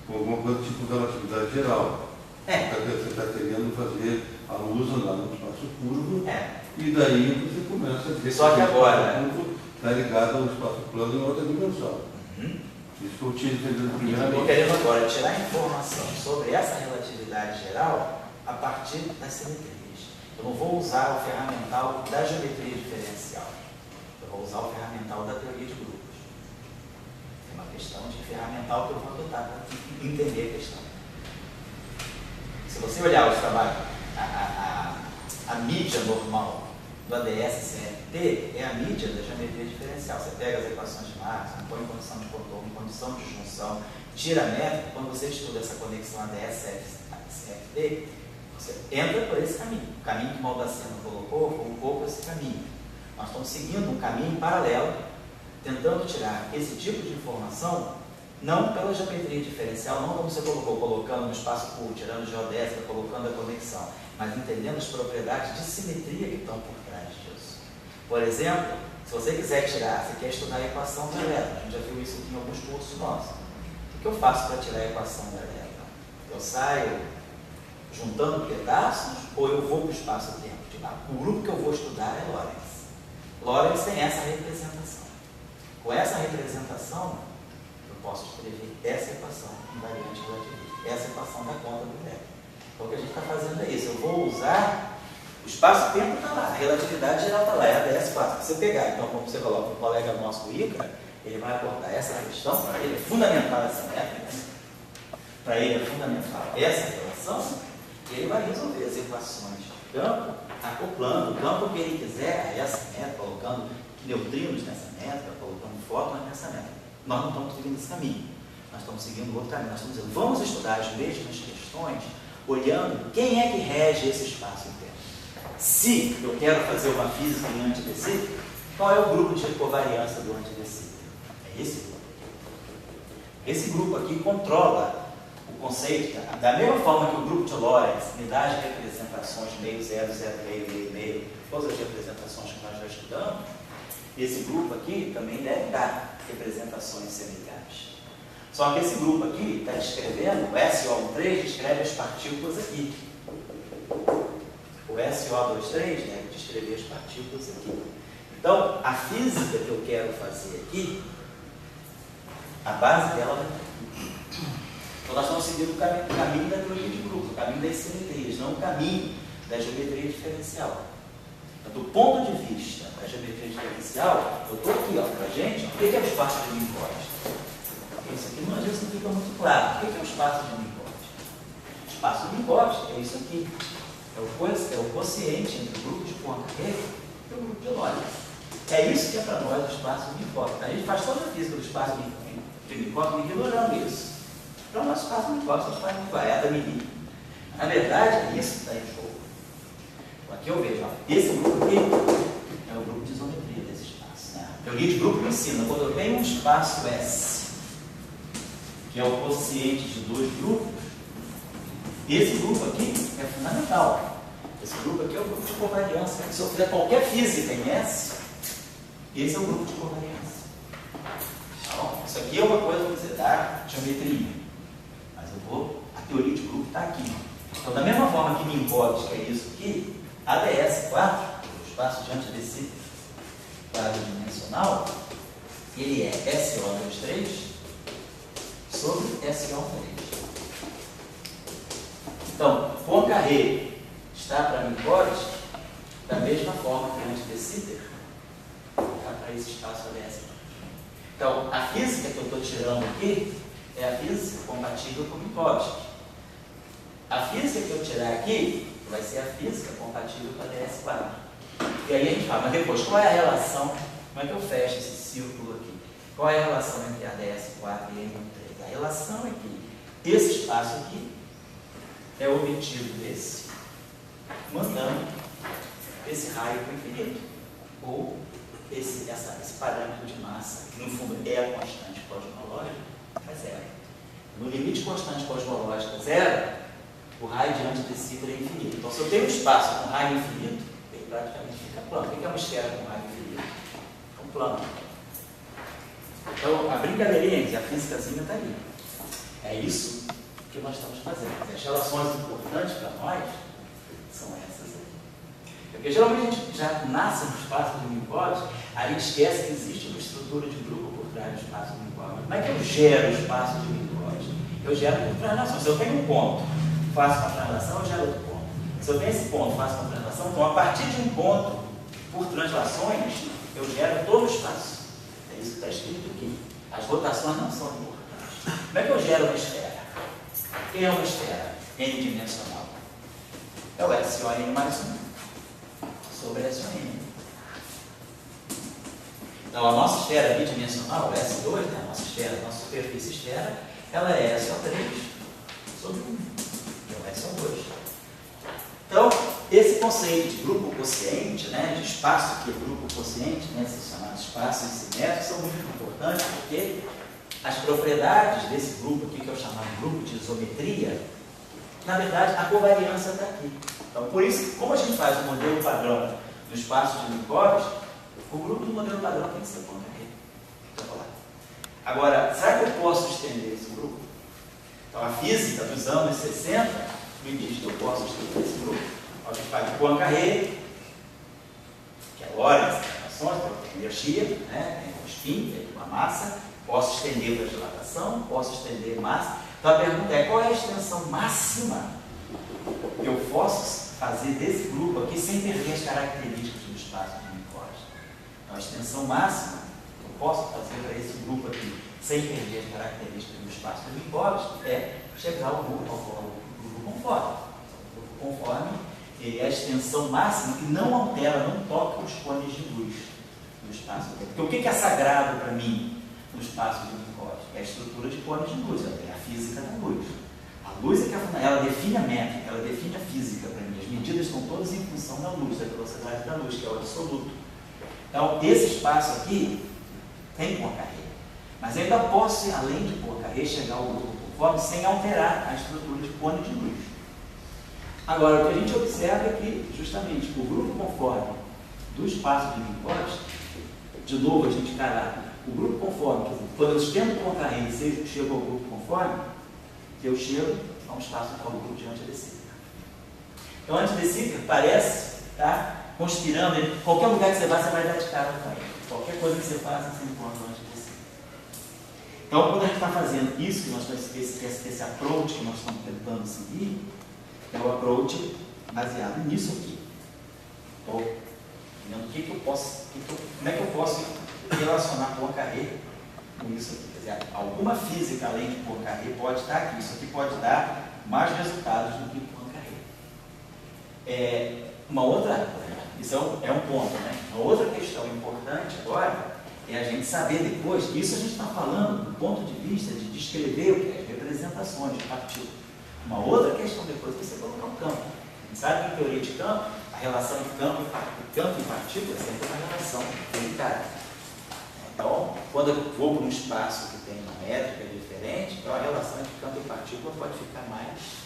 com alguma coisa tipo da relatividade geral. Você está querendo fazer a luz andar no espaço curvo, e daí você começa a ver só que agora o curvo está ligado ao espaço plano em outra dimensão. Isso que eu tinha entendido primeiramente. Estou querendo agora tirar informação sobre essa relatividade geral a partir das simetrias. Eu não vou usar o ferramental da geometria diferencial. Eu vou usar o ferramental da teoria de grupos. É uma questão de ferramental que eu vou adotar para entender a questão. Se você olhar os trabalhos, a mídia normal do ADS-CFT é a mídia da geometria diferencial. Você pega as equações de Maxwell, põe em condição de contorno, em condição de junção, tira a métrica. Quando você estuda essa conexão ADS-CFT, você entra por esse caminho. O caminho que o Maldaceno colocou foi um pouco esse caminho. Nós estamos seguindo um caminho paralelo, tentando tirar esse tipo de informação, não pela geometria diferencial, não como você colocou, colocando no espaço curvo, tirando geodésica, colocando a conexão, mas entendendo as propriedades de simetria que estão por trás disso. Por exemplo, se você quiser tirar, você quer estudar a equação do elétron, a gente já viu isso aqui em alguns cursos nossos. O que eu faço para tirar a equação do elétron? Eu saio juntando pedaços ou eu vou para o espaço-tempo? O grupo que eu vou estudar é Lorentz. Lorentz tem essa representação. Com essa representação, eu posso escrever essa equação invariante relativista, essa equação da conta do elétron. Então o que a gente está fazendo é isso. Eu vou usar o espaço-tempo está lá, a relatividade geral está lá, é a DS4. Se você pegar, então, como você coloca o colega nosso, o Ica, ele vai abordar essa questão, para ele é fundamental essa métrica, para ele é fundamental essa relação, e ele vai resolver as equações de campo, acoplando o campo que ele quiser a essa métrica, colocando neutrinos nessa métrica, colocando fótons nessa métrica. Nós não estamos seguindo esse caminho, nós estamos seguindo outro caminho. Nós estamos dizendo, vamos estudar as mesmas questões, olhando quem é que rege esse espaço interno. Se eu quero fazer uma física em antidecímetro, qual é o grupo de covariância do antidecímetro? É esse grupo aqui. Esse grupo aqui controla o conceito, da mesma forma que o grupo de Lorentz me dá as representações meio, zero, zero, meio, todas as representações que nós já estudamos, esse grupo aqui também deve dar representações semelhantes. Só que esse grupo aqui está descrevendo, o SO13 descreve as partículas aqui. O SO23 deve descrever as partículas aqui. Então, a física que eu quero fazer aqui, a base dela vai estar aqui. Então, nós estamos seguindo o caminho da teoria de grupos, o caminho das simetrias, não o caminho da geometria diferencial. Então, do ponto de vista da geometria diferencial, eu estou aqui, para a gente, o que é o espaço de Minkowski? Isso aqui às vezes não fica muito claro. O que é o espaço de Minkowski? O espaço de Minkowski é isso aqui. É o quociente entre o grupo de Poincare e o grupo de Lorentz. É isso que é para nós o espaço de Minkowski. A gente faz toda a física do espaço de Minkowski ignorando isso. Para o nosso espaço de Minkowski, o espaço de Minkowski é da Mini. Na verdade, é isso que está em jogo. Aqui eu vejo, esse grupo aqui é o grupo de isometria desse espaço. Né? A teoria de grupo me ensina, quando eu tenho um espaço S, que é o quociente de dois grupos, esse grupo aqui é fundamental. Esse grupo aqui é o grupo de covariância. Se eu fizer qualquer física em S, esse é o grupo de covariância. Então, isso aqui é uma coisa que você dá geometria. Mas eu vou teoria de grupo está aqui. Então, da mesma forma que Minkowski, que é isso aqui, ADS4, o espaço de antidecímetro quadridimensional, ele é SO23 sobre SO3. Então, Poincaré está para Minkowski da mesma forma que o antidecímetro está para esse espaço ADS. Então, a física que eu estou tirando aqui é a física compatível com Minkowski. A física que eu tirar aqui vai ser a física compatível com a DS4. E aí a gente fala, mas depois, qual é a relação? Como é que eu fecho esse círculo aqui? Qual é a relação entre a DS4 e a M3? A relação é que esse espaço aqui é obtido mandando esse raio para o infinito. Ou esse parâmetro de massa, que no fundo é a constante cosmológica, é zero. No limite constante cosmológica zero, o raio de antidecímetro é infinito. Então, se eu tenho um espaço com raio infinito, ele praticamente fica plano. O que é uma esfera com raio infinito? É um plano. Então, a brincadeirinha que a físicazinha está ali. É isso que nós estamos fazendo. As relações importantes para nós são essas aí. Porque geralmente a gente já nasce no espaço de Minkowski, a gente esquece que existe uma estrutura de grupo por trás do espaço de Minkowski. Como é que eu gero o espaço de Minkowski? Eu gero por translação. Se eu tenho um ponto, faço uma translação, eu gero outro ponto. Se eu tenho esse ponto, faço uma translação, então a partir de um ponto, por translações, eu gero todo o espaço. É isso que está escrito aqui. As rotações não são importantes. Como é que eu gero uma esfera? O que é uma esfera n-dimensional? É o SON mais 1 sobre SON. Então, a nossa esfera bidimensional, o S2, né, a nossa esfera, a nossa superfície esfera, ela é SO3 sobre 1. SO2. Então, esse conceito de grupo quociente, né, de espaço que é grupo quociente, né, esses chamados espaços simétricos, são muito importantes porque as propriedades desse grupo aqui, que eu chamava de grupo de isometria, na verdade, a covariância está aqui. Então, por isso, como a gente faz o modelo padrão do espaço de Minkowski, o grupo do modelo padrão tem que ser Poincaré. Agora, será que eu posso estender esse grupo? Então, a física dos anos 60 me diz que eu posso estudar esse grupo. A gente faz o Poincaré, que é hora das relações, tem energia, né? Tem um spin, tem uma massa, posso estender para dilatação, posso estender massa. Então a pergunta é, qual é a extensão máxima que eu posso fazer desse grupo aqui sem perder as características do espaço de Minkowski? Então a extensão máxima que eu posso fazer para esse grupo aqui sem perder as características do espaço de Minkowski é chegar ao grupo conforme. O grupo conforme é a extensão máxima que não altera, não toca os cones de luz do espaço. Porque o que é sagrado para mim no espaço de Minkowski? É a estrutura de cones de luz, é a física da luz. A luz é que ela define a métrica, ela define a física para mim. As medidas estão todas em função da luz, da velocidade da luz, que é o absoluto. Então, esse espaço aqui tem Poincaré. Mas eu ainda posso, além de Poincaré, chegar ao grupo conforme sem alterar a estrutura de cone de luz. Agora, o que a gente observa é que, justamente, o grupo conforme do espaço de Minkowski, de novo a gente encarar o grupo conforme, quer dizer, quando eu estendo Poincaré e chego ao grupo conforme, eu chego a um espaço que é o grupo de antidecímetro. Então, antidecímetro parece estar conspirando, em qualquer lugar que você vá, você vai dar de cara com ele. Qualquer coisa que você faça, você encontra um antidecímetro. Então, quando a gente está fazendo isso, que nós esse approach que nós estamos tentando seguir, é o approach baseado nisso aqui. Estou vendo como é que eu posso relacionar Poincaré com isso aqui. Quer dizer, alguma física além de Poincaré pode estar aqui. Isso aqui pode dar mais resultados do que Poincaré. Isso é um ponto, né? Uma outra questão importante agora é a gente saber depois, isso a gente está falando do ponto de vista de descrever o que é representações de partículas. Uma outra questão depois é você colocar um campo. A gente sabe que em teoria de campo, a relação de campo e partícula é sempre uma relação delicada. Então, quando eu vou para um espaço que tem uma métrica diferente, então a relação entre campo e partícula pode ficar mais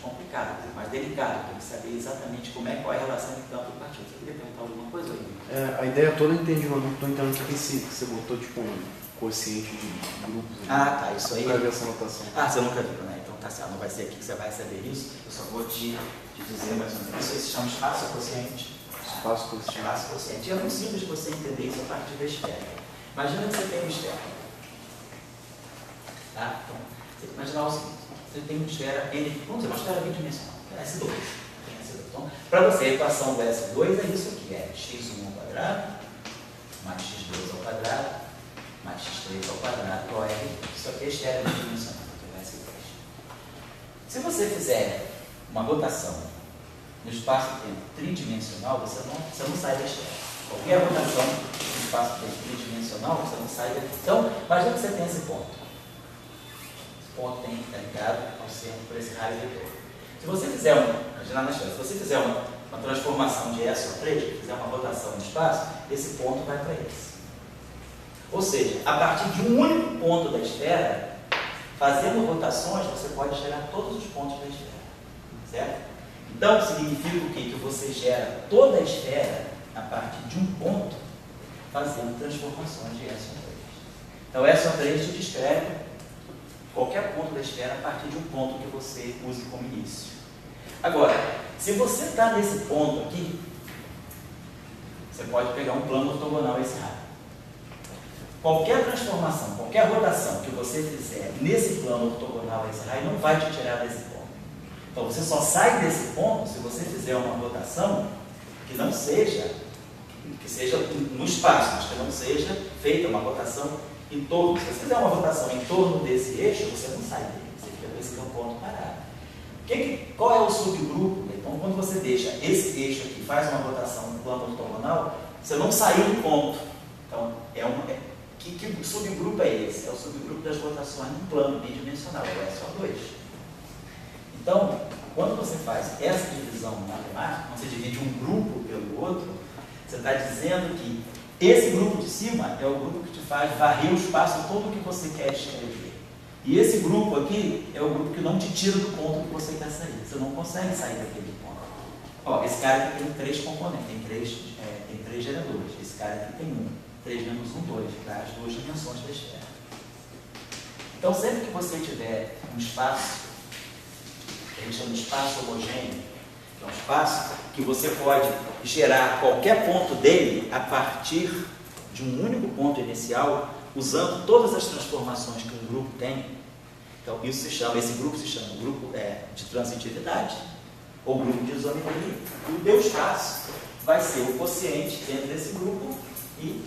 complicada, mais delicada. Tem que saber exatamente qual é a relação entre campo e partícula. Você queria perguntar alguma coisa aí? A ideia toda eu entendi, mas não estou entendendo o que você botou, tipo, um quociente de grupos. Tá, isso aí. Nunca vi essa notação. Você nunca viu, né? Então Tassiano, não vai ser aqui que você vai receber isso, eu só vou te dizer mais ou menos. Isso se chama espaço quociente. Espaço quociente. Espaço quociente. É muito simples de você entender isso a partir da esfera. Imagina que você tem uma esfera. Tá? Então, você tem que imaginar o seguinte: você tem uma esfera, vamos dizer, uma esfera bidimensional, S2. Então, para você, a equação do S2 é isso aqui: é x1 ao quadrado, mais x2 ao quadrado, mais x3 ao quadrado, OR. Isso aqui é esfera bidimensional, que é o S2. Se você fizer uma rotação no espaço-tempo tridimensional, você não sai da esfera. Qualquer rotação no espaço-tempo tridimensional, você não sai da. Então, imagina que você tem esse ponto. Esse ponto está ligado ao centro por esse raio vetor. Se você fizer se você fizer uma transformação de S ou 3, fizer uma rotação no espaço, esse ponto vai para esse. Ou seja, a partir de um único ponto da esfera, fazendo rotações, você pode gerar todos os pontos da esfera. Certo? Então, significa o quê? Que você gera toda a esfera a partir de um ponto, fazendo transformações de S ou 3. Então, S ou 3 te descreve qualquer ponto da esfera a partir de um ponto que você use como início. Agora, se você está nesse ponto aqui, você pode pegar um plano ortogonal a esse raio. Qualquer transformação, qualquer rotação que você fizer nesse plano ortogonal a esse raio não vai te tirar desse ponto. Então, você só sai desse ponto se você fizer uma rotação que não seja, que seja no espaço, mas que não seja feita uma rotação em torno. Se você fizer uma rotação em torno desse eixo, você não sai dele, você fica com esse ponto parado. Qual é o subgrupo? Então, quando você deixa esse eixo aqui, faz uma rotação no plano ortogonal, você não saiu do ponto. Então, que subgrupo é esse? É o subgrupo das rotações no plano bidimensional, é o SO2. Então, quando você faz essa divisão matemática, quando você divide um grupo pelo outro, você está dizendo que esse grupo de cima é o grupo que te faz varrer o espaço todo que você quer escrever. E esse grupo aqui é o grupo que não te tira do ponto que você quer sair. Você não consegue sair daquele ponto. Ó, esse cara aqui tem 3 componentes, tem três geradores. Esse cara aqui tem 1. 3 menos 1, 2, para as 2 dimensões da esfera. Então, sempre que você tiver um espaço, que a gente chama de espaço homogêneo, que é um espaço que você pode gerar qualquer ponto dele a partir de um único ponto inicial, usando todas as transformações que um grupo tem. Então, esse grupo se chama grupo de transitividade, ou grupo de isometria. E o teu espaço vai ser o quociente dentro desse grupo e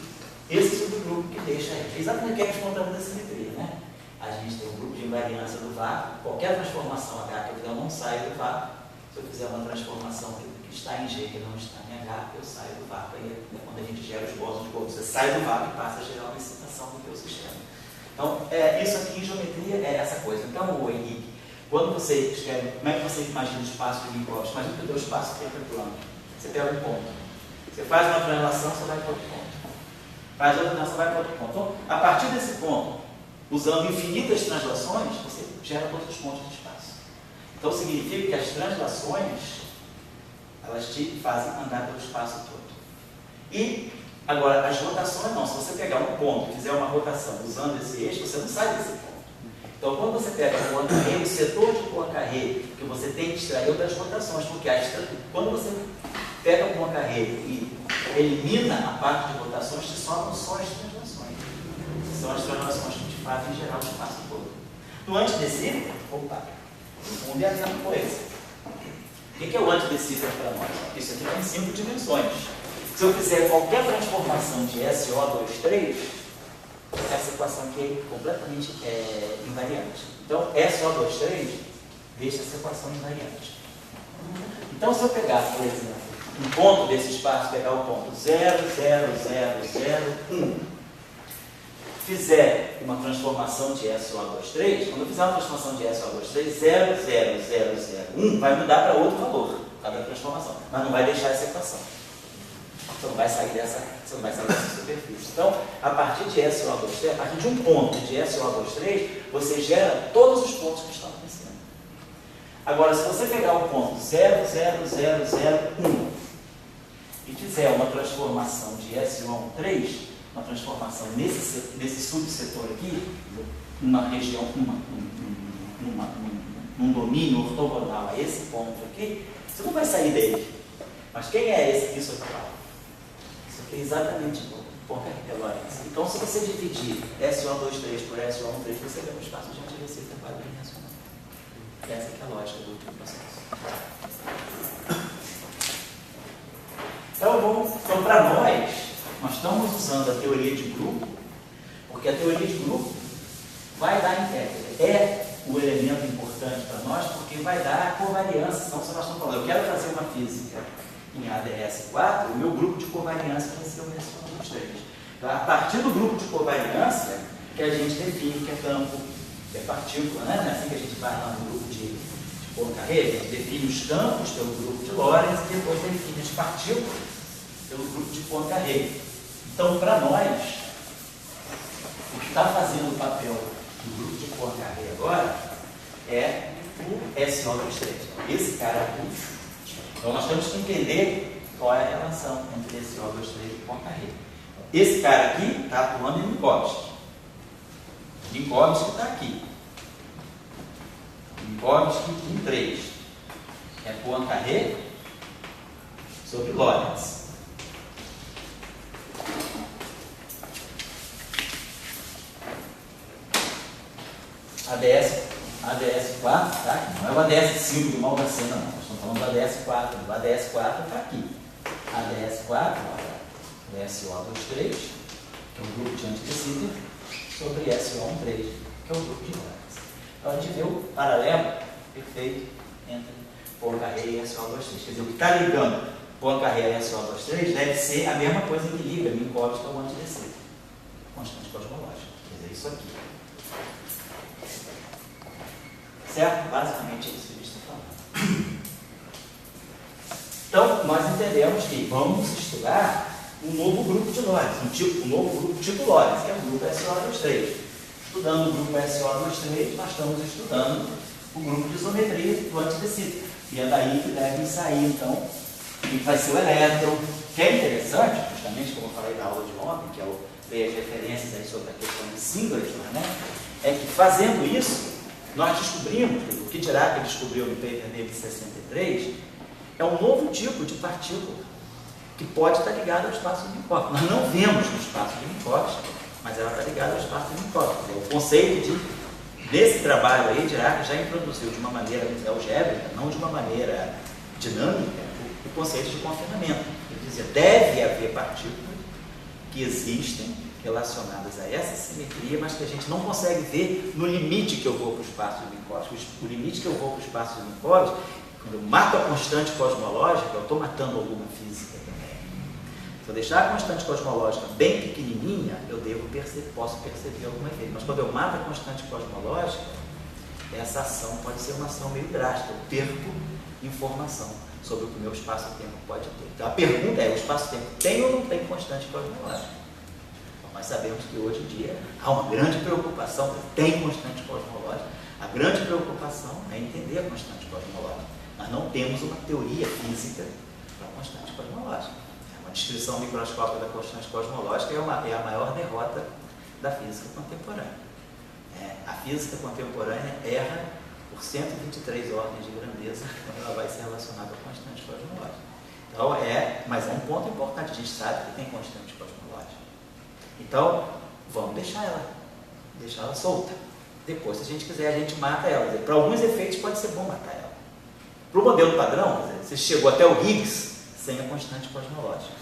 esse subgrupo que deixa exatamente o que é que contamos da simetria, né? A gente tem um grupo de invariância do vácuo, qualquer transformação H que eu fizer, eu não saio do vácuo. Se eu fizer uma transformação que está em G que não está em H, eu saio do vácuo. Aí é quando a gente gera os bósons de Bohr, você sai do vácuo e passa a gerar uma excitação do teu sistema. Então, isso aqui em geometria é essa coisa. Então, o Henrique, quando você escreve, como é que você imagina o espaço de Minkowski? Imagina que o teu espaço sempre é plano. Você pega um ponto. Você faz uma translação, você vai para outro ponto. Faz outra translação, vai para outro ponto. Então, a partir desse ponto, usando infinitas translações, você gera todos os pontos de espaço. Então, significa que as translações, elas te fazem andar pelo espaço todo. E, agora, as rotações não. Se você pegar um ponto e fizer uma rotação usando esse eixo, você não sai desse ponto. Então, quando você pega o Poincaré, o setor de Poincaré, que você tem que extrair outras rotações, porque quando você pega o Poincaré e elimina a parte de rotações, te sobram só as translações. São as translações que te fazem gerar o espaço todo. No antidecímetro, no fundo é a mesma coisa. O que é o antidecímetro para nós? Isso aqui tem 5 dimensões. Se eu fizer qualquer transformação de SO2,3, essa equação aqui é completamente invariante. Então, SO2,3 deixa essa equação invariante. Então, se eu pegar, por exemplo, um ponto desse espaço, pegar o ponto 0, 0, 0, 0, 1, fizer uma transformação de SO2,3, quando eu fizer uma transformação de SO2,3, 0, 0, 0, 0, 1, vai mudar para outro valor, cada transformação, mas não vai deixar essa equação. Você não vai sair dessa superfície. Então, a partir de SO2,3, a partir de um ponto de SO2,3, você gera todos os pontos que estão acontecendo. Agora, se você pegar o ponto 0, 0, 0, 0, 1 e fizer uma transformação de SO3, uma transformação nesse subsetor aqui, numa região, num domínio ortogonal a esse ponto aqui, você não vai sair dele. Mas quem é isso aqui? Isso aqui é exatamente o ponto de Lorentz. Então, se você dividir SO23 por SO13, você vê um espaço de antirrecife quadridimensional. Essa aqui é a lógica do processo. Então, para nós estamos usando a teoria de grupo, porque a teoria de grupo vai dar é o elemento importante para nós, porque vai dar a covariância. Então, se nós estamos falando, eu quero fazer uma física em ADS4, o meu grupo de covariância vai ser o mesmo dos três. Então, a partir do grupo de covariância, que a gente define que é campo, que é partícula, né? Não é assim que a gente vai lá no grupo de Poincaré, a gente define os campos pelo grupo de Lorentz e depois define as partículas pelo grupo de Poincaré. Então, para nós, o que está fazendo o papel do grupo de Poincaré agora é o SO23. Esse cara aqui. Então, nós temos que entender qual é a relação entre SO23 e Poincaré. Esse cara aqui está atuando em Minkowski. Minkowski está aqui. Minkowski em 3. É Poincaré sobre Lorentz. ADS4, tá? Não é o ADS5 do Malvacena, não. Nós estamos falando do ADS4. O ADS4 está aqui. ADS4, olha, SO23, que é o grupo de antitecido, sobre SO13, que é o grupo de Lorentz. Então a gente vê o paralelo perfeito entre Poincaré e SO23. Quer dizer, o que está ligando Poincaré e SO23 deve ser a mesma coisa que liga Minkowski ao antitecido. Constante cosmológica. Quer dizer, isso aqui. Certo? Basicamente é isso que a gente está falando. Então, nós entendemos que vamos estudar um novo grupo de Lorentz, um novo grupo tipo Lorentz, que é o grupo SO23. Estudando o grupo SO23, nós estamos estudando o grupo de isometria do antitecido. E é daí que deve sair, então, o que vai ser o elétron, que é interessante, justamente como eu falei na aula de ontem, que eu dei as referências aí sobre a questão de Singleton, né? É que fazendo isso, nós descobrimos, o que Dirac descobriu no paper dele de 63, é um novo tipo de partícula que pode estar ligada ao espaço de Minkowski. Nós não vemos no espaço de Minkowski, mas ela está ligada ao espaço de Minkowski. O conceito desse trabalho aí, Dirac já introduziu de uma maneira algébrica, não de uma maneira dinâmica, o conceito de confinamento. Ele dizia, deve haver partículas que existem relacionadas a essa simetria, mas que a gente não consegue ver no limite que eu vou para o espaço de Minkowski. O limite que eu vou para o espaço de Minkowski, quando eu mato a constante cosmológica, eu estou matando alguma física também. Se eu deixar a constante cosmológica bem pequenininha, eu posso perceber algum efeito. Mas quando eu mato a constante cosmológica, essa ação pode ser uma ação meio drástica. Eu perco informação sobre o que o meu espaço-tempo pode ter. Então a pergunta é, o espaço-tempo tem ou não tem constante cosmológica? Nós sabemos que hoje em dia há uma grande preocupação, tem constante cosmológica, a grande preocupação é entender a constante cosmológica. Nós não temos uma teoria física para a constante cosmológica. Uma descrição microscópica da constante cosmológica é a maior derrota da física contemporânea. A física contemporânea erra por 123 ordens de grandeza quando ela vai ser relacionada à constante cosmológica. Então, mas é um ponto importante, a gente sabe que tem constante cosmológica. Então, vamos deixar ela solta. Depois, se a gente quiser, a gente mata ela. Para alguns efeitos pode ser bom matar ela. Para o modelo padrão, você chegou até o Higgs sem a constante cosmológica.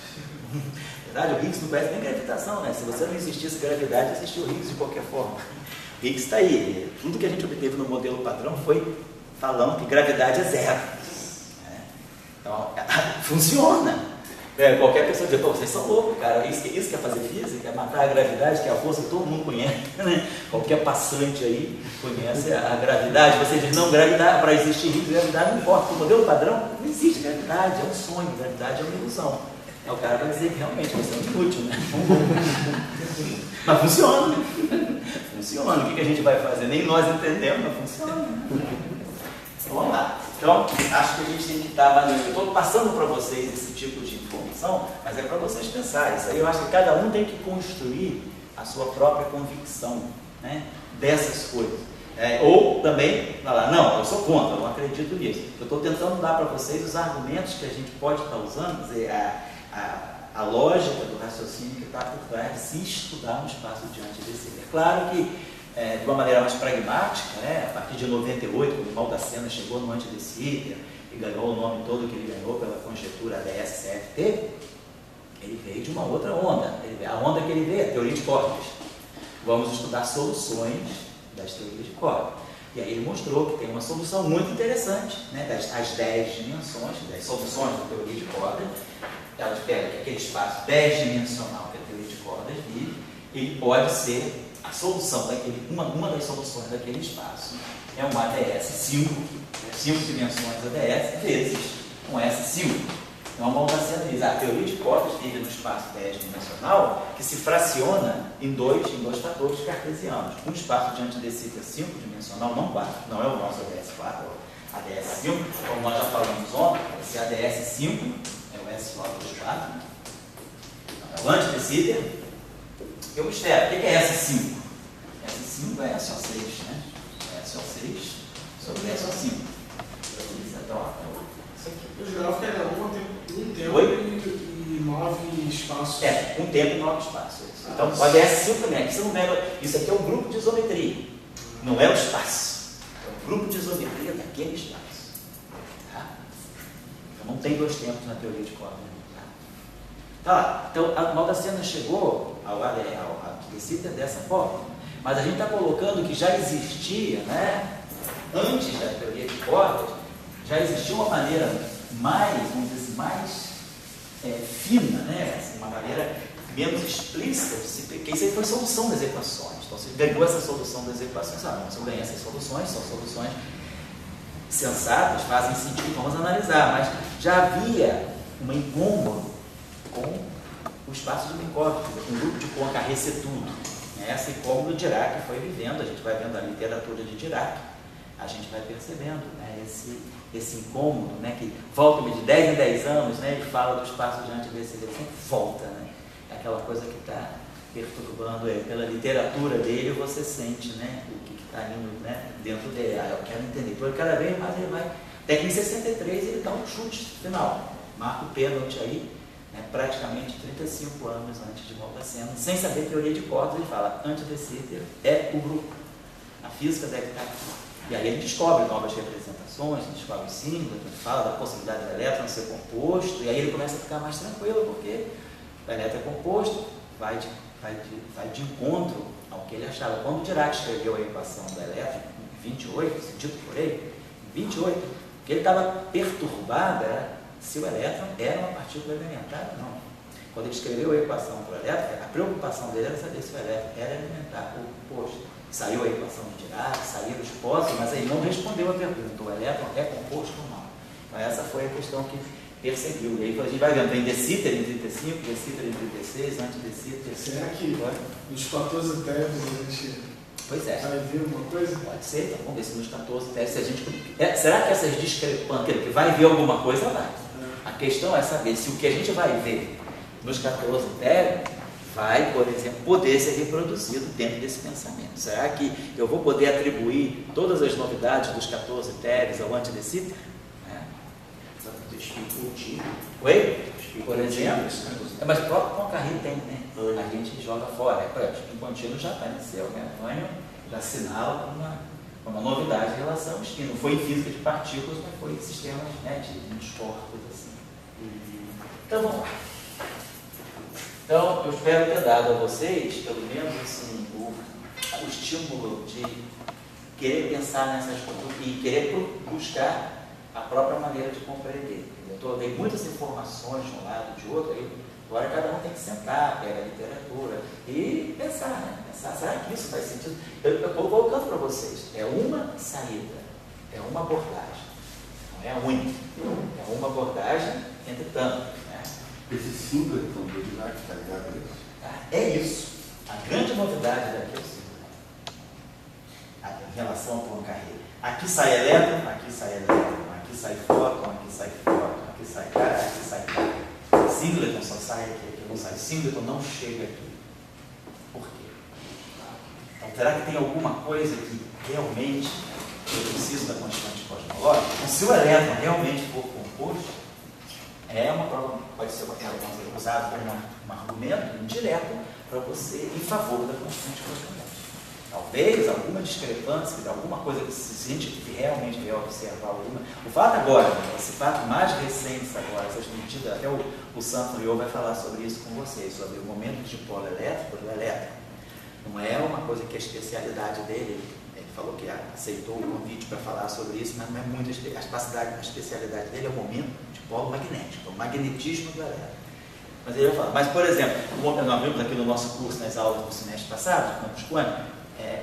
Na verdade, o Higgs não conhece nem gravitação, né? Se você não existisse gravidade, existia o Higgs de qualquer forma. O Higgs está aí. Tudo que a gente obteve no modelo padrão foi falando que gravidade é zero. Então, funciona. Qualquer pessoa diz, vocês são loucos, cara, isso que é fazer física, é matar a gravidade, que é a força que todo mundo conhece, né? Qualquer passante aí conhece a gravidade. Você diz, não, gravidade, para existir gravidade não importa, o modelo padrão não existe gravidade, é um sonho, gravidade é uma ilusão. O cara vai dizer que realmente você é um inútil, né? Mas funciona. Funciona. O que a gente vai fazer? Nem nós entendemos, mas funciona. Então, vamos lá. Então, acho que a gente tem que estar avaliando. Eu estou passando para vocês esse tipo de informação, mas é para vocês pensarem. Isso aí eu acho que cada um tem que construir a sua própria convicção, né, dessas coisas. Ou também falar, não, eu sou contra, eu não acredito nisso. Eu estou tentando dar para vocês os argumentos que a gente pode estar usando, quer dizer, a lógica do raciocínio que está por trás de se estudar um espaço de antidecida. É claro que, de uma maneira mais pragmática, a partir de 98, quando o Maldacena chegou no antidecida e ganhou o nome todo que ele ganhou pela conjectura ADS-CFT, ele veio de uma outra onda. A onda que ele veio é a teoria de cordas. Vamos estudar soluções das teorias de cordas. E aí ele mostrou que tem uma solução muito interessante, as 10 dimensões, das soluções da teoria de cordas. Elas pegam aquele espaço 10-dimensional que é a teoria de cordas e ele pode ser a solução daquele, uma das soluções daquele espaço. É um ADS 5 dimensões ADS vezes um S5. Então, a Maldacena diz, a teoria de cordas vive no espaço 10-dimensional que se fraciona em dois fatores cartesianos. Um espaço de antidecida 5-dimensional, não 4, não é o nosso ADS4, é o ADS5, como nós já falamos ontem, esse ADS5 é o S4 dos 4, é o antidecida. Eu observo, o que é S5? S5 é SO6, né? É SO6 sobre SO5. Então, O gráfico era um tempo e 9 espaços. Um tempo e 9 espaços. Então, o ADS5 também. Isso aqui é um grupo de isometria. Não é o espaço. É um grupo de isometria daquele espaço. Tá? Então, não tem dois tempos na teoria de cordas. Tá? Então, a Maldacena chegou ao antidecida dessa forma. Mas a gente está colocando que já existia, antes da teoria de cordas, já existia uma maneira mais, vamos dizer assim, mais fina, uma maneira menos explícita de se pegar. Isso aí foi solução das equações. Então, você ganhou essa solução das equações. Se eu ganhei essas soluções, são soluções sensatas, fazem sentido, vamos analisar. Mas já havia um incômodo com o espaço de Minkowski, com o grupo de Poincaré-Cetudo. Esse incômodo Dirac foi vivendo, a gente vai vendo a literatura de Dirac, a gente vai percebendo esse incômodo, que volta de 10 em 10 anos, ele fala do espaço de antidecida, ele sempre volta, é aquela coisa que está perturbando ele. Pela literatura dele você sente o que está indo dentro dele. Eu quero entender, porque cada vez mais ele vai, até que em 63 ele dá um chute final, marca o pênalti aí, praticamente 35 anos antes de Maldacena, sem saber teoria de cordas, ele fala, antidecida é o grupo, a física deve estar aqui. E aí ele descobre novas representações, descobre símbolos, fala da possibilidade do elétron ser composto, e aí ele começa a ficar mais tranquilo, porque o elétron é composto, vai de encontro ao que ele achava. Quando Dirac escreveu a equação do elétron, em 28, dito por ele, em 28, o que ele estava perturbado era se o elétron era uma partícula elementar ou não. Quando ele escreveu a equação para o elétron, a preocupação dele era saber se o elétron era elementar ou composto. Saiu a equação de Dirac, saíram os postos, mas ele não respondeu a pergunta, o elétron é composto ou não? Então essa foi a questão que perseguiu. E aí a gente vai vendo, tem decíter em 35, decíter em 36, antidecíter. Será que nos 14 teses a gente vai ver alguma coisa? Pode ser, então vamos ver se nos 14 teses a gente... será que essas discrepâncias, que vai ver alguma coisa, vai? A questão é saber se o que a gente vai ver nos 14 teses vai, por exemplo, poder ser reproduzido dentro desse pensamento. Será que eu vou poder atribuir todas as novidades dos 14 teres ao antidecíter? Oi? Por exemplo, mas o próprio Poincaré tem, a gente joga fora. O contínuo já está no céu, Antônio já assinala uma novidade em relação ao espino. Não foi em física de partículas, mas foi em sistemas de corpos. Assim. Então, vamos lá. Então, eu espero ter dado a vocês, pelo menos, assim, o estímulo de querer pensar nessas coisas e querer buscar a própria maneira de compreender. Eu dei muitas informações de um lado e de outro, aí agora cada um tem que sentar, pegar a literatura e pensar, pensar, será que isso faz sentido? Eu estou colocando para vocês, é uma saída, é uma abordagem, não é a única, é uma abordagem entre tanto. Esse símbolo do Dirac, está ligado a isso? É isso. A grande novidade daqui é o símbolo. Em relação ao Poincaré. Aqui sai elétron, aqui sai fóton, aqui sai cara, aqui sai cara. Singleton só sai aqui não sai. Singleton não chega aqui. Por quê? Será que tem alguma coisa que realmente eu preciso da constante cosmológica? Então, se o elétron realmente for composto, é uma prova, pode ser usado como um argumento indireto para você em favor da constante cosmológica. Talvez alguma discrepância, alguma coisa que se sente realmente vai observar alguma. O fato agora, esse fato mais recente agora, essas medidas, até o Santo Rio vai falar sobre isso com vocês, sobre o momento de polo elétrico do elétron. Não é uma coisa que é a especialidade dele. Ele falou que aceitou o convite para falar sobre isso, mas não é muito a especialidade dele é o momento de polo magnético, o magnetismo do elétron. Mas ele vai falar. Mas, por exemplo, nós vimos aqui no nosso curso, nas aulas do semestre passado, campus quântico,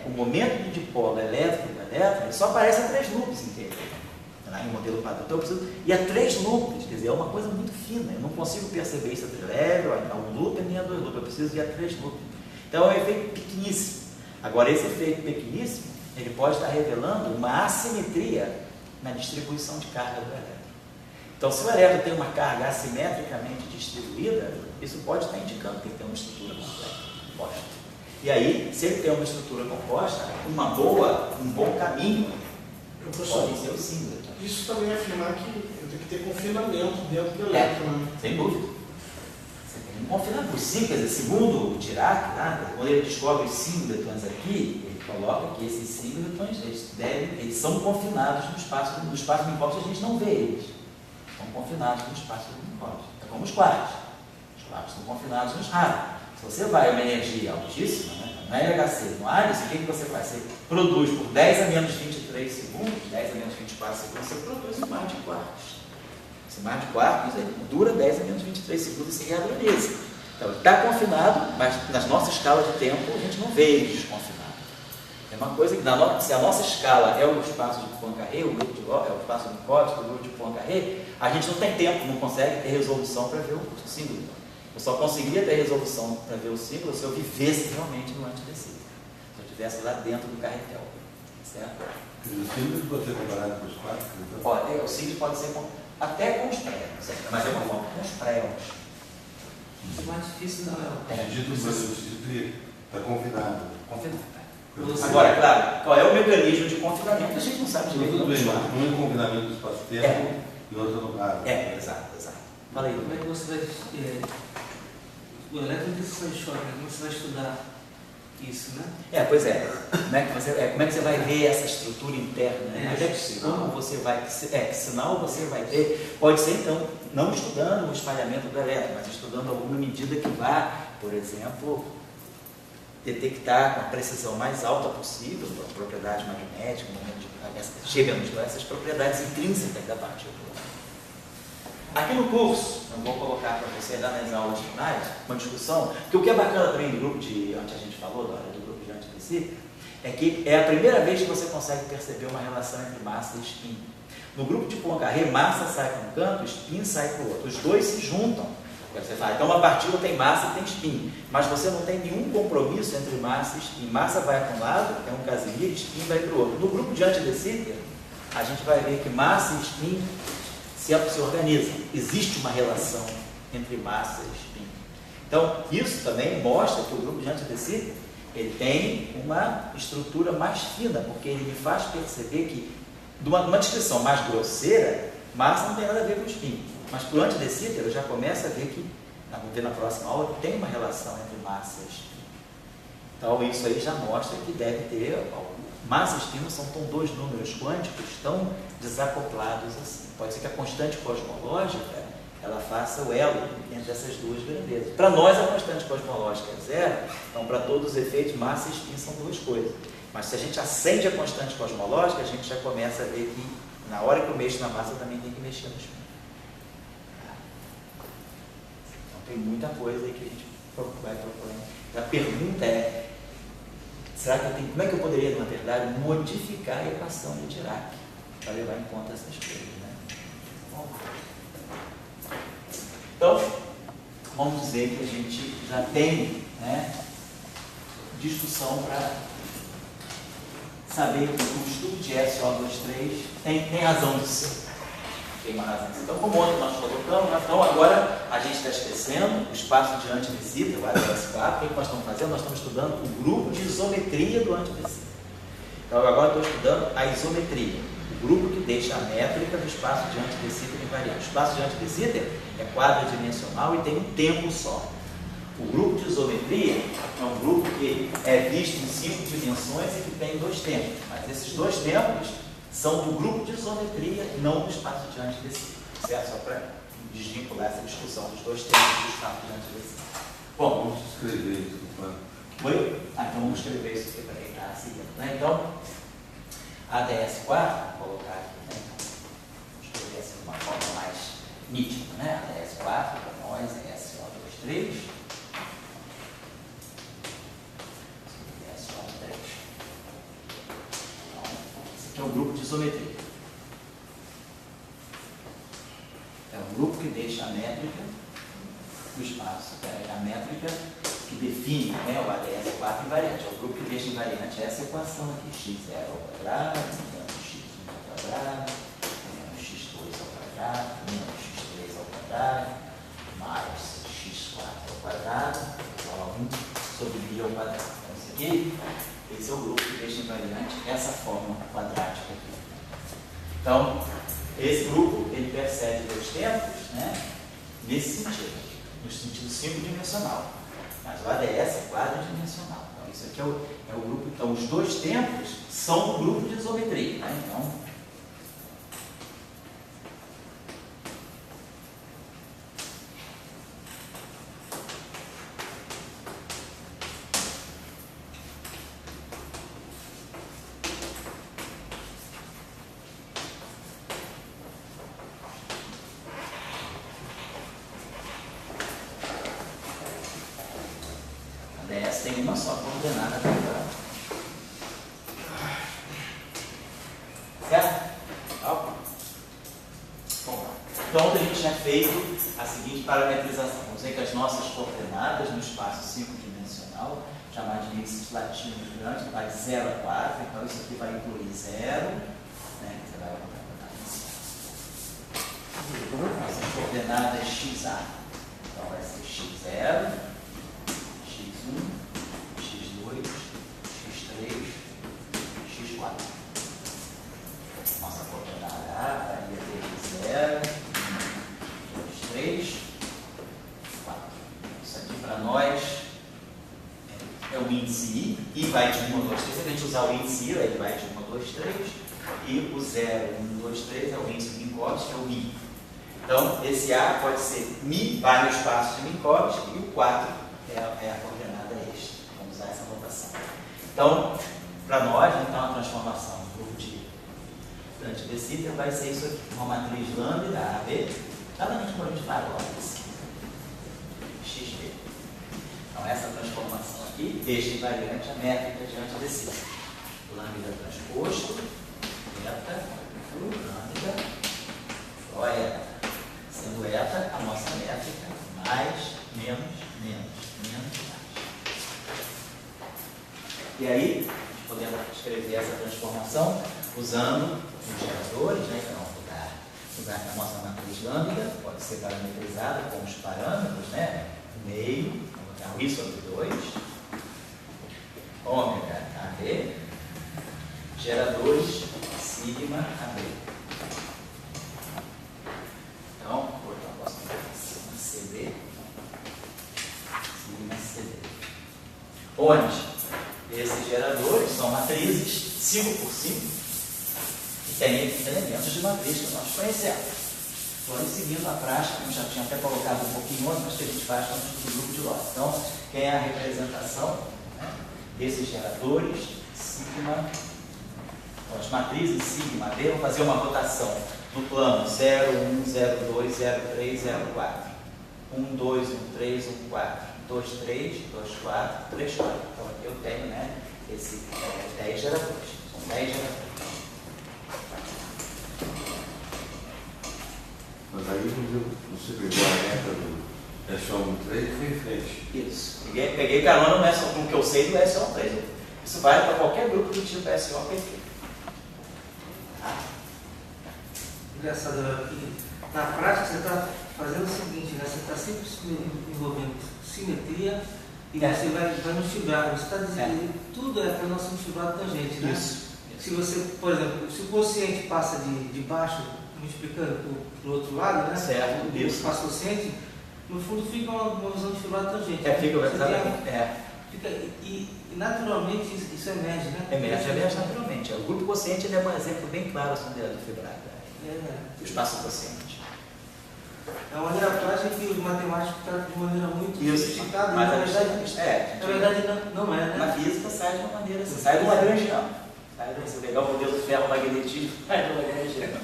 o momento de dipolo elétrico do elétron, ele só aparece a 3 loops inteiros. Lá em modelo padrão. Então eu preciso ir a 3 loops, quer dizer, é uma coisa muito fina. Eu não consigo perceber isso a leve, a um loop nem a 2 loops, eu preciso ir a 3 loops. Então é um efeito pequeníssimo. Agora, esse efeito pequeníssimo, ele pode estar revelando uma assimetria na distribuição de carga do elétron. Então, se o elétron tem uma carga assimetricamente distribuída, isso pode estar indicando que ele tem uma estrutura composta. E aí, se ele tem uma estrutura composta, um bom caminho pode ser o símbolo. Isso também é afirmar que eu tenho que ter confinamento dentro do elétron. Né? Sem dúvida. Você tem um confinamento. Os símbolos, quer dizer, segundo o Dirac, quando ele descobre os singletons aqui, ele coloca que esses singletons, eles são confinados no espaço de Minkowski, a gente não vê eles. Estão confinados no espaço de Minkowski. É como os quarks. Os quarks estão confinados nos raros. Se você vai a uma energia altíssima, não é LHC, no Alice, o que você faz? Você produz por 10 a menos 23 segundos, 10 a menos 24 segundos, você produz um mar de quarks. Esse mar de quarks ele dura 10 a menos 23 segundos e se readroniza. Então ele está confinado, mas nas nossas escalas de tempo a gente não vê ele desconfinado. É uma coisa que, se a nossa escala é o espaço de Poincaré, o grupo de Lorentz, é o espaço de Minkowski, o grupo de Poincaré, a gente não tem tempo, não consegue ter resolução para ver o símbolo. Eu só conseguiria ter resolução para ver o símbolo se eu vivesse realmente no antidecível. Se eu estivesse lá dentro do carretel. Certo? O símbolo pode ser comparado com os quarks? Pode, o símbolo pode ser até com os préons, mas é uma forma com os préons. Isso é mais difícil, não é? O sentido está confinado. Confinado. Agora, claro, qual é o mecanismo de confinamento? A gente não sabe direito. Tudo bem, um é o confinamento do espaço-tempo e o outro no raro. Exato. Fala aí. Como é que você vai... o elétron de seção de choque, como você vai estudar isso, né? Pois é. Como é que você vai ver essa estrutura interna? Né? Como você vai... que sinal você vai ter? Pode ser, então, não estudando o espalhamento do elétron, mas estudando alguma medida que vá, por exemplo, detectar com a precisão mais alta possível a propriedade magnética, chegando a essas propriedades intrínsecas da partícula. Aqui no curso, eu vou colocar para você dar nas aulas finais uma discussão, porque o que é bacana também do grupo de, onde a gente falou, do grupo de antidecível, é que é a primeira vez que você consegue perceber uma relação entre massa e spin. No grupo de Poincaré, massa sai para um canto, spin sai para o outro. Os dois se juntam. Você fala, então uma partícula tem massa e tem spin, mas você não tem nenhum compromisso entre massa e spin. Massa vai para um lado, é um Casimir, e spin vai para o outro. No grupo de antidecível, a gente vai ver que massa e spin se organizam. Existe uma relação entre massa e spin. Então, isso também mostra que o grupo de antidecível ele tem uma estrutura mais fina, porque ele me faz perceber que, de uma descrição mais grosseira, massa não tem nada a ver com spin. Mas para o antidecível, eu já começo a ver que, vamos ver na próxima aula, que tem uma relação entre massa e spin. Então, isso aí já mostra que deve ter... Massa e spin não são dois números quânticos tão desacoplados assim. Pode ser que a constante cosmológica ela faça o elo entre essas duas grandezas. Para nós, a constante cosmológica é zero, então, para todos os efeitos, massa e spin são duas coisas. Mas se a gente acende a constante cosmológica, a gente já começa a ver que, na hora que eu mexo na massa, eu também tenho que mexer no spin. Então, tem muita coisa aí que a gente vai procurando. A pergunta é, como é que eu poderia, na verdade, modificar a equação de Dirac para levar em conta essas coisas, né? Então, vamos dizer que a gente já tem, né, discussão para saber que o estudo de SO23 tem razão de ser. tem uma razão. Então, como ontem nós colocamos, então agora a gente está esquecendo o espaço de antidecita, o ADS4. O que nós estamos fazendo? Nós estamos estudando o grupo de isometria do antidecita. Então, agora estou estudando a isometria, o grupo que deixa a métrica do espaço de antidecita invariante. O espaço de antidecita é quadridimensional e tem um tempo só. O grupo de isometria é um grupo que é visto em 5 dimensões e que tem 2 tempos. Mas esses 2 tempos são do grupo de isometria e não do espaço de antidecita. Certo? Só para desvincular essa discussão dos 2 tempos do espaço de antidecita. Bom, Vamos escrever isso, compadre. foi? Então vamos escrever isso aqui para quem está seguindo. Né? Então, ADS4, vou colocar aqui, né? Vamos escrever assim de uma forma mais nítida, né? ADS4 para nós é SO23. É um grupo de isometria. É um grupo que deixa a métrica do espaço. É a métrica que define, né, o ADS4 invariante. É o grupo que deixa invariante essa equação aqui. X0 ao quadrado, menos x1 ao quadrado, menos x2 ao quadrado, menos x3 ao quadrado, mais x4 ao quadrado, igual a 1 sobre π ao quadrado. Então, isso aqui, esse é o grupo que deixa invariante essa forma quadrática aqui. Então, esse grupo, ele percebe 2 tempos, né, nesse sentido, no sentido 5-dimensional. Mas o ADS é quadridimensional. Então, isso aqui é o grupo. Então, os 2 tempos são o grupo de isometria. Né? Então, tem uma só coordenada temporal. Certo? Bom, então, ontem a gente tinha feito a seguinte parametrização. Vamos dizer que as nossas coordenadas no espaço 5-dimensional, chamado de índices latinos grandes, vai de 0 a 4. Então, isso aqui vai incluir 0. Né? Você vai botar em cima. Nossa coordenada é XA. Então, vai ser X0, X1. X3, X4. Nossa coordenada A varia de 0, 1, 2, 3, 4. Isso aqui para nós é o índice I. I vai de 1, 2, 3. Se a gente usar o índice I, ele vai de 1, 2, 3. E o 0, 1, 2, 3 é o índice de Minkowski, que é o Mi. Então, esse A pode ser Mi, vai no espaço de Minkowski, e o 4 é a coordenada extra. Vamos usar essa notação. Então, para nós, então, a transformação do grupo de antidecita vai ser isso aqui, uma matriz lambda AB, exatamente como a gente faz agora, XB. Então, essa transformação aqui deixa invariante a métrica de antidecita. Lambda transposto, eta, lambda, ó eta. Sendo eta a nossa métrica, mais, menos, menos, menos, mais. E aí, podemos escrever essa transformação usando os geradores, né? Então, usar a nossa matriz lambda, pode ser parametrizada com os parâmetros, né? Meio, vou botar o I sobre 2, ômega AB, geradores sigma AB. Então, vou botar a próxima sigma CD, sigma CD. Onde esses geradores são matrizes 5 por 5 que têm elementos de matriz que nós conhecemos. Estou seguindo a prática, eu já tinha até colocado um pouquinho antes, mas que a gente faz no estudo do grupo de lotes. Então, quem é a representação, né, desses geradores, sigma, então, as matrizes sigma AB, vou fazer uma rotação no plano 0, 1, 0, 2, 0, 3, 0, 4. 1, 2, 1, 3, 1, 4. 2, 3, 2, 4, 3, 4. Então aqui eu tenho, né, esse 10 geradores. São 10 geradores. Mas aí você pegou a reta do SO13 e foi em frente. Isso. Peguei carona no SO, com o que eu sei do SO13. Isso vale para qualquer grupo do tipo SO perfeito. Engraçado aqui. na prática você está fazendo o seguinte, né? Você está sempre envolvendo simetria e você vai nos fibrados. Você está dizendo que tudo é para o nosso fibrado tangente, né? Isso. Se você, por exemplo, se o quociente passa de baixo, multiplicando para o outro lado, né? Certo, O isso. espaço quociente, no fundo fica uma visão de fibrado tangente. Fica Você exatamente. e naturalmente isso emerge, né? Emerge naturalmente. O grupo quociente ele é um exemplo bem claro assim, do fibrado. O espaço quociente. É uma maneira prática que os matemáticos tratam de maneira muito sofisticada, mas na na verdade não é, né? Na física sai de uma maneira assim, sai do Lagrangiano. Se você pegar o modelo do ferro-magnetismo, sai do Lagrangiano.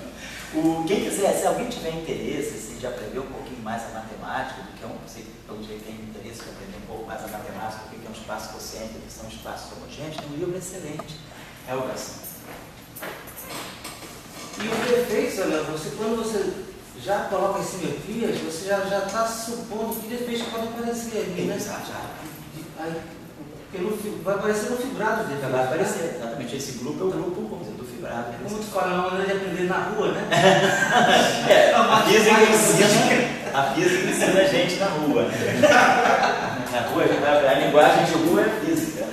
Quem quiser, se alguém tiver interesse assim, de aprender um pouquinho mais a matemática, do que é você pelo jeito tem interesse de aprender um pouco mais a matemática, do que é um espaço quociente, o que são espaços homogêneos, tem um livro excelente, Helgason. E o defeito, Leandro, quando você já coloca em simetrias, você já está supondo que defeitos podem aparecer ali, né? Porque vai aparecer no fibrado dele. Vai aparecer, exatamente. Esse grupo é o grupo, vamos dizer, do fibrado. Como tu fala, é uma maneira de aprender na rua, né? A física ensina a gente na rua. Na rua, a linguagem de rua é física.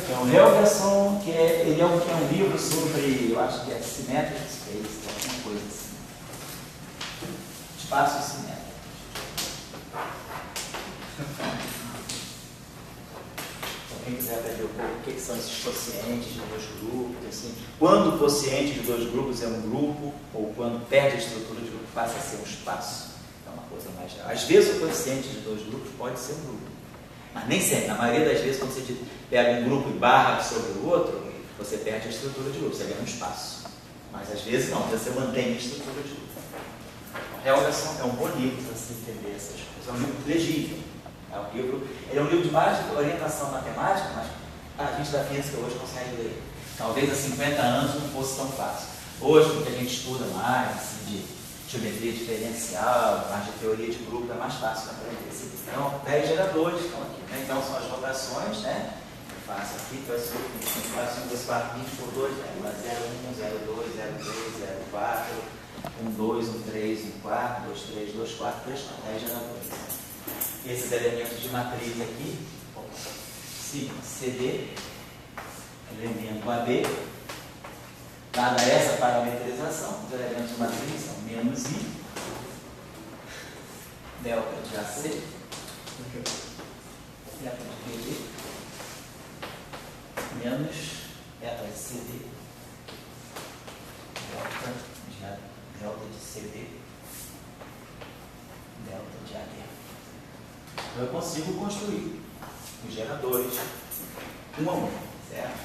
Então, Helgason, ele é um livro sobre, eu acho que é Symmetric Space, alguma coisa assim. Espaços simétricos. Quem quiser aprender um pouco o que são esses quocientes de dois grupos, assim, quando o quociente de dois grupos é um grupo, ou quando perde a estrutura de grupo, passa a ser um espaço. É uma coisa mais geral. Às vezes o quociente de dois grupos pode ser um grupo, mas nem sempre. Na maioria das vezes, quando você pega um grupo e barra sobre o outro, você perde a estrutura de grupo, você ganha um espaço. Mas às vezes não, você mantém a estrutura de grupo. Helgason é um bom livro para se entender essas coisas. É um livro legível. Ele é um livro de mais orientação matemática, mas a gente da física hoje consegue ler. Talvez há 50 anos não fosse tão fácil. Hoje, porque a gente estuda mais assim, de geometria diferencial, mais de teoria de grupo, é mais fácil aprender. Então, 10 geradores estão aqui. Né? Então, são as rotações, né? Eu faço aqui, eu faço 1, 2, 4, 20 por 2, né? 0, 1, 0, 2, 0, 3, 0, 4, 1, 2, 1, 3, 1, 4, 2, 3, 2, 4, 3, 10 geradores. Esses elementos de matriz aqui, sigma, CD, elemento AB, dada essa parametrização, os elementos de matriz são menos I, delta de AC, delta de BD, menos delta de CD, delta de CD, delta de AD. Eu consigo construir os geradores um a um, certo?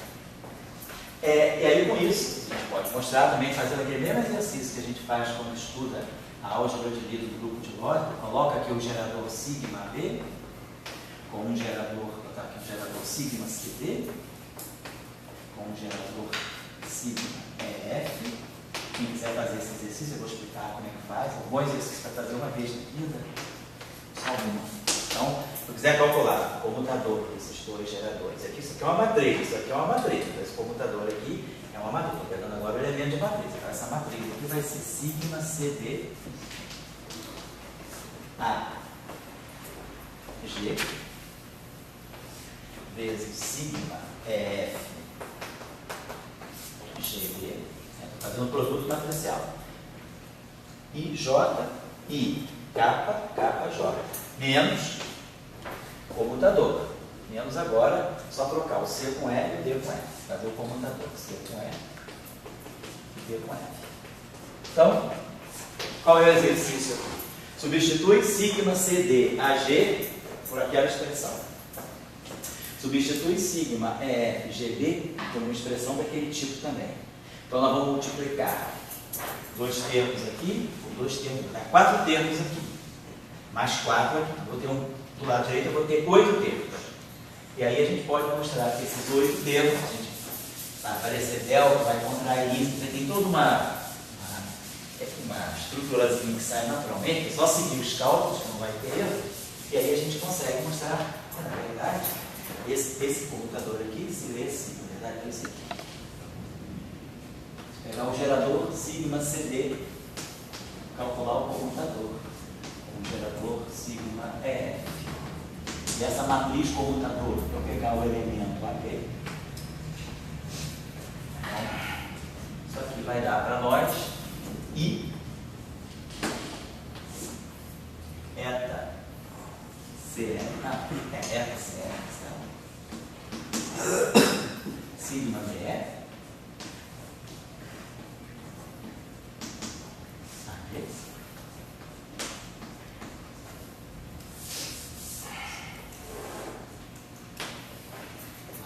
E aí com isso, a gente pode mostrar também, fazendo aquele mesmo exercício que a gente faz quando estuda a álgebra de Lie do grupo de lógica. Coloca aqui o gerador sigma B, com um gerador, vou botar aqui o gerador sigma CD, com um gerador sigma EF. Quem quiser fazer esse exercício, eu vou explicar como é que faz. É um bom exercício para fazer uma vez na vida, só uma. Então, se eu quiser calcular o comutador desses dois geradores, aqui, isso aqui é uma matriz, isso aqui é uma matriz. Então, esse comutador aqui é uma matriz. Estou pegando agora o elemento de matriz. Então, essa matriz aqui vai ser sigma CD A G vezes sigma EF GB. Estou fazendo um produto matricial. I, J, I, K, J. Menos comutador. Menos agora, só trocar o C com L e o D com F. Fazer o comutador. C com L e D com F. Então, qual é o exercício aqui? Substitui sigma CD AG por aquela expressão. Substitui sigma EF GB por uma expressão daquele tipo também. Então, nós vamos multiplicar dois termos aqui por dois termos, 4 termos aqui. Mais 4 aqui. Vou ter do lado direito eu vou ter 8 termos. E aí a gente pode mostrar que esses 8 termos, a gente vai aparecer delta, vai contrair isso, tem toda uma estruturazinha que sai naturalmente, é só seguir os cálculos que não vai ter erro, e aí a gente consegue mostrar, na realidade, esse computador aqui se lê assim, na verdade é esse aqui. Pegar o gerador sigma CD calcular o comutador. O gerador sigma EF. E essa matriz comutadora, para eu pegar o elemento AB, isso aqui vai dar para nós I eta CR, eta CR, sigma BF,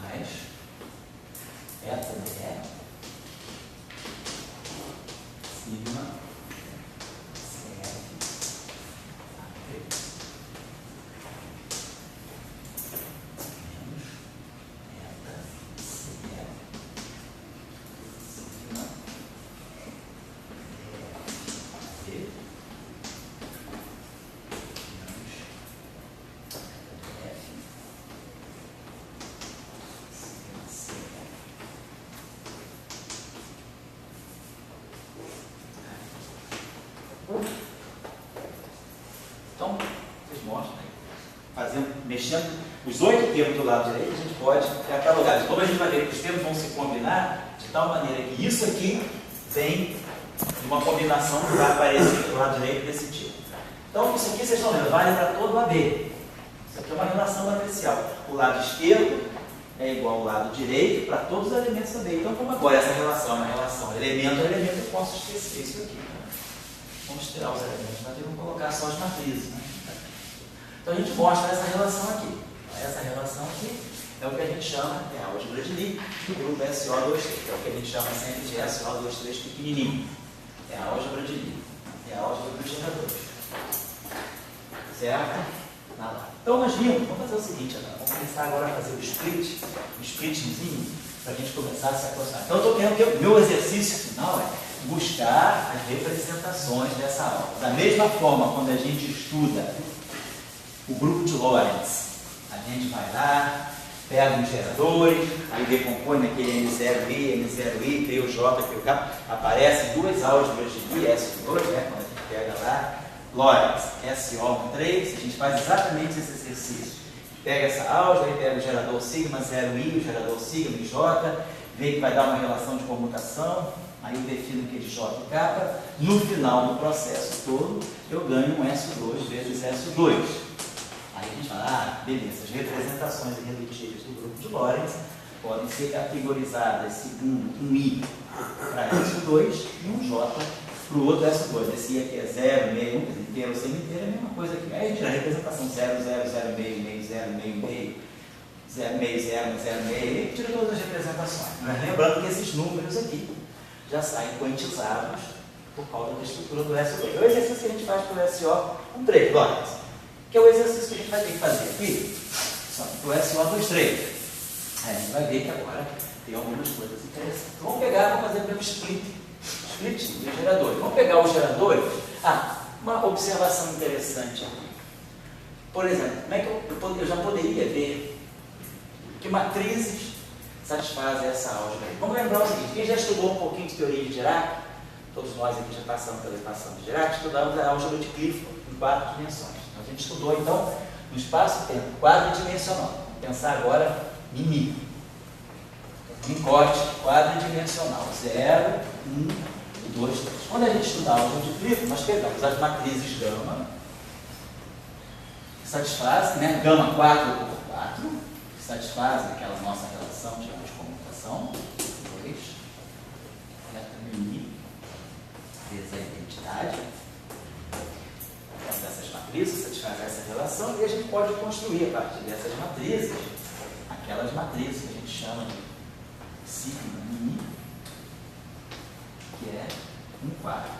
mais eta BF, sigma CF, então, vocês mostram aí, mexendo os 8 termos do lado direito, a gente pode catalogar. Como a gente vai ver que os termos vão se combinar de tal maneira que isso aqui vem de uma combinação que vai aparecer do lado direito desse tipo. Então, isso aqui vocês estão vendo, vale para todo o AB. Isso aqui é uma relação matricial. O lado esquerdo é igual ao lado direito para todos os elementos AB. Então, como agora essa relação é uma relação elemento a elemento, eu posso esquecer isso aqui. Vamos tirar os elementos, mas vamos colocar só as matrizes. Né? Então a gente mostra essa relação aqui. Essa relação aqui é o que a gente chama, é a álgebra de Lie, do grupo SO23, que é o que a gente chama sempre de SO23 pequenininho. É a álgebra de Lie, é a álgebra dos geradores. Certo? Então nós vimos, vamos fazer o seguinte agora, vamos começar agora a fazer o splitzinho, para a gente começar a se aproximar. Então eu estou querendo que o meu exercício final é buscar as representações dessa aula. Da mesma forma, quando a gente estuda o grupo de Lorentz, a gente vai lá, pega os geradores, aí decompõe naquele N0I, N0I, cria o J, cria o K, aparecem duas álgebras de Lie, S2, né, quando a gente pega lá, Lorentz, SO13, a gente faz exatamente esse exercício. Pega essa álgebra, aí pega o gerador sigma 0I, o gerador sigma e J, vê que vai dar uma relação de comutação, aí eu defino que de J e K, no final do processo todo, eu ganho um S2 vezes S2. Aí a gente fala, beleza, as representações irredutíveis do grupo de Lorentz podem ser categorizadas segundo um I para S2 e um J para o outro S2. Esse I aqui é 0, meio, inteiro ou semi-inteiro, é a mesma coisa aqui. Aí a gente tira a representação 0, 0, 0, meio, meio, 0, meio, meio, 0, meio, 0, 0, meio, e tira todas as representações. Mas lembrando que esses números aqui já saem quantizados por causa da estrutura do SO2. É o exercício que a gente faz para o SO13, Lorentz, que é o exercício que a gente vai ter que fazer aqui, só para o SO23. Aí a gente vai ver que agora tem algumas coisas interessantes. Então, vamos pegar, vamos fazer pelo split dos geradores. Vamos pegar os geradores. Uma observação interessante aqui. Por exemplo, como é que eu já poderia ver que matrizes satisfazem essa álgebra aí? Vamos lembrar o seguinte, quem já estudou um pouquinho de teoria de Dirac, todos nós aqui já passamos pela equação de Dirac, estudamos a álgebra de Clifford em 4 dimensões. A gente estudou, então, no espaço-tempo, quadridimensional. Vamos pensar agora em Mi. Em corte quadridimensional. 0, 1, 2, 3. Quando a gente estudar a álgebra de Clifford, nós pegamos as matrizes gama, que satisfazem, né? Gama 4 por 4, que satisfazem aquela nossa relação de comutação. 2, Mi, vezes a identidade. Dessas matrizes satisfazem essa relação e a gente pode construir a partir dessas matrizes aquelas matrizes que a gente chama de sigma Mi, que é 1/4.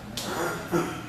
Né?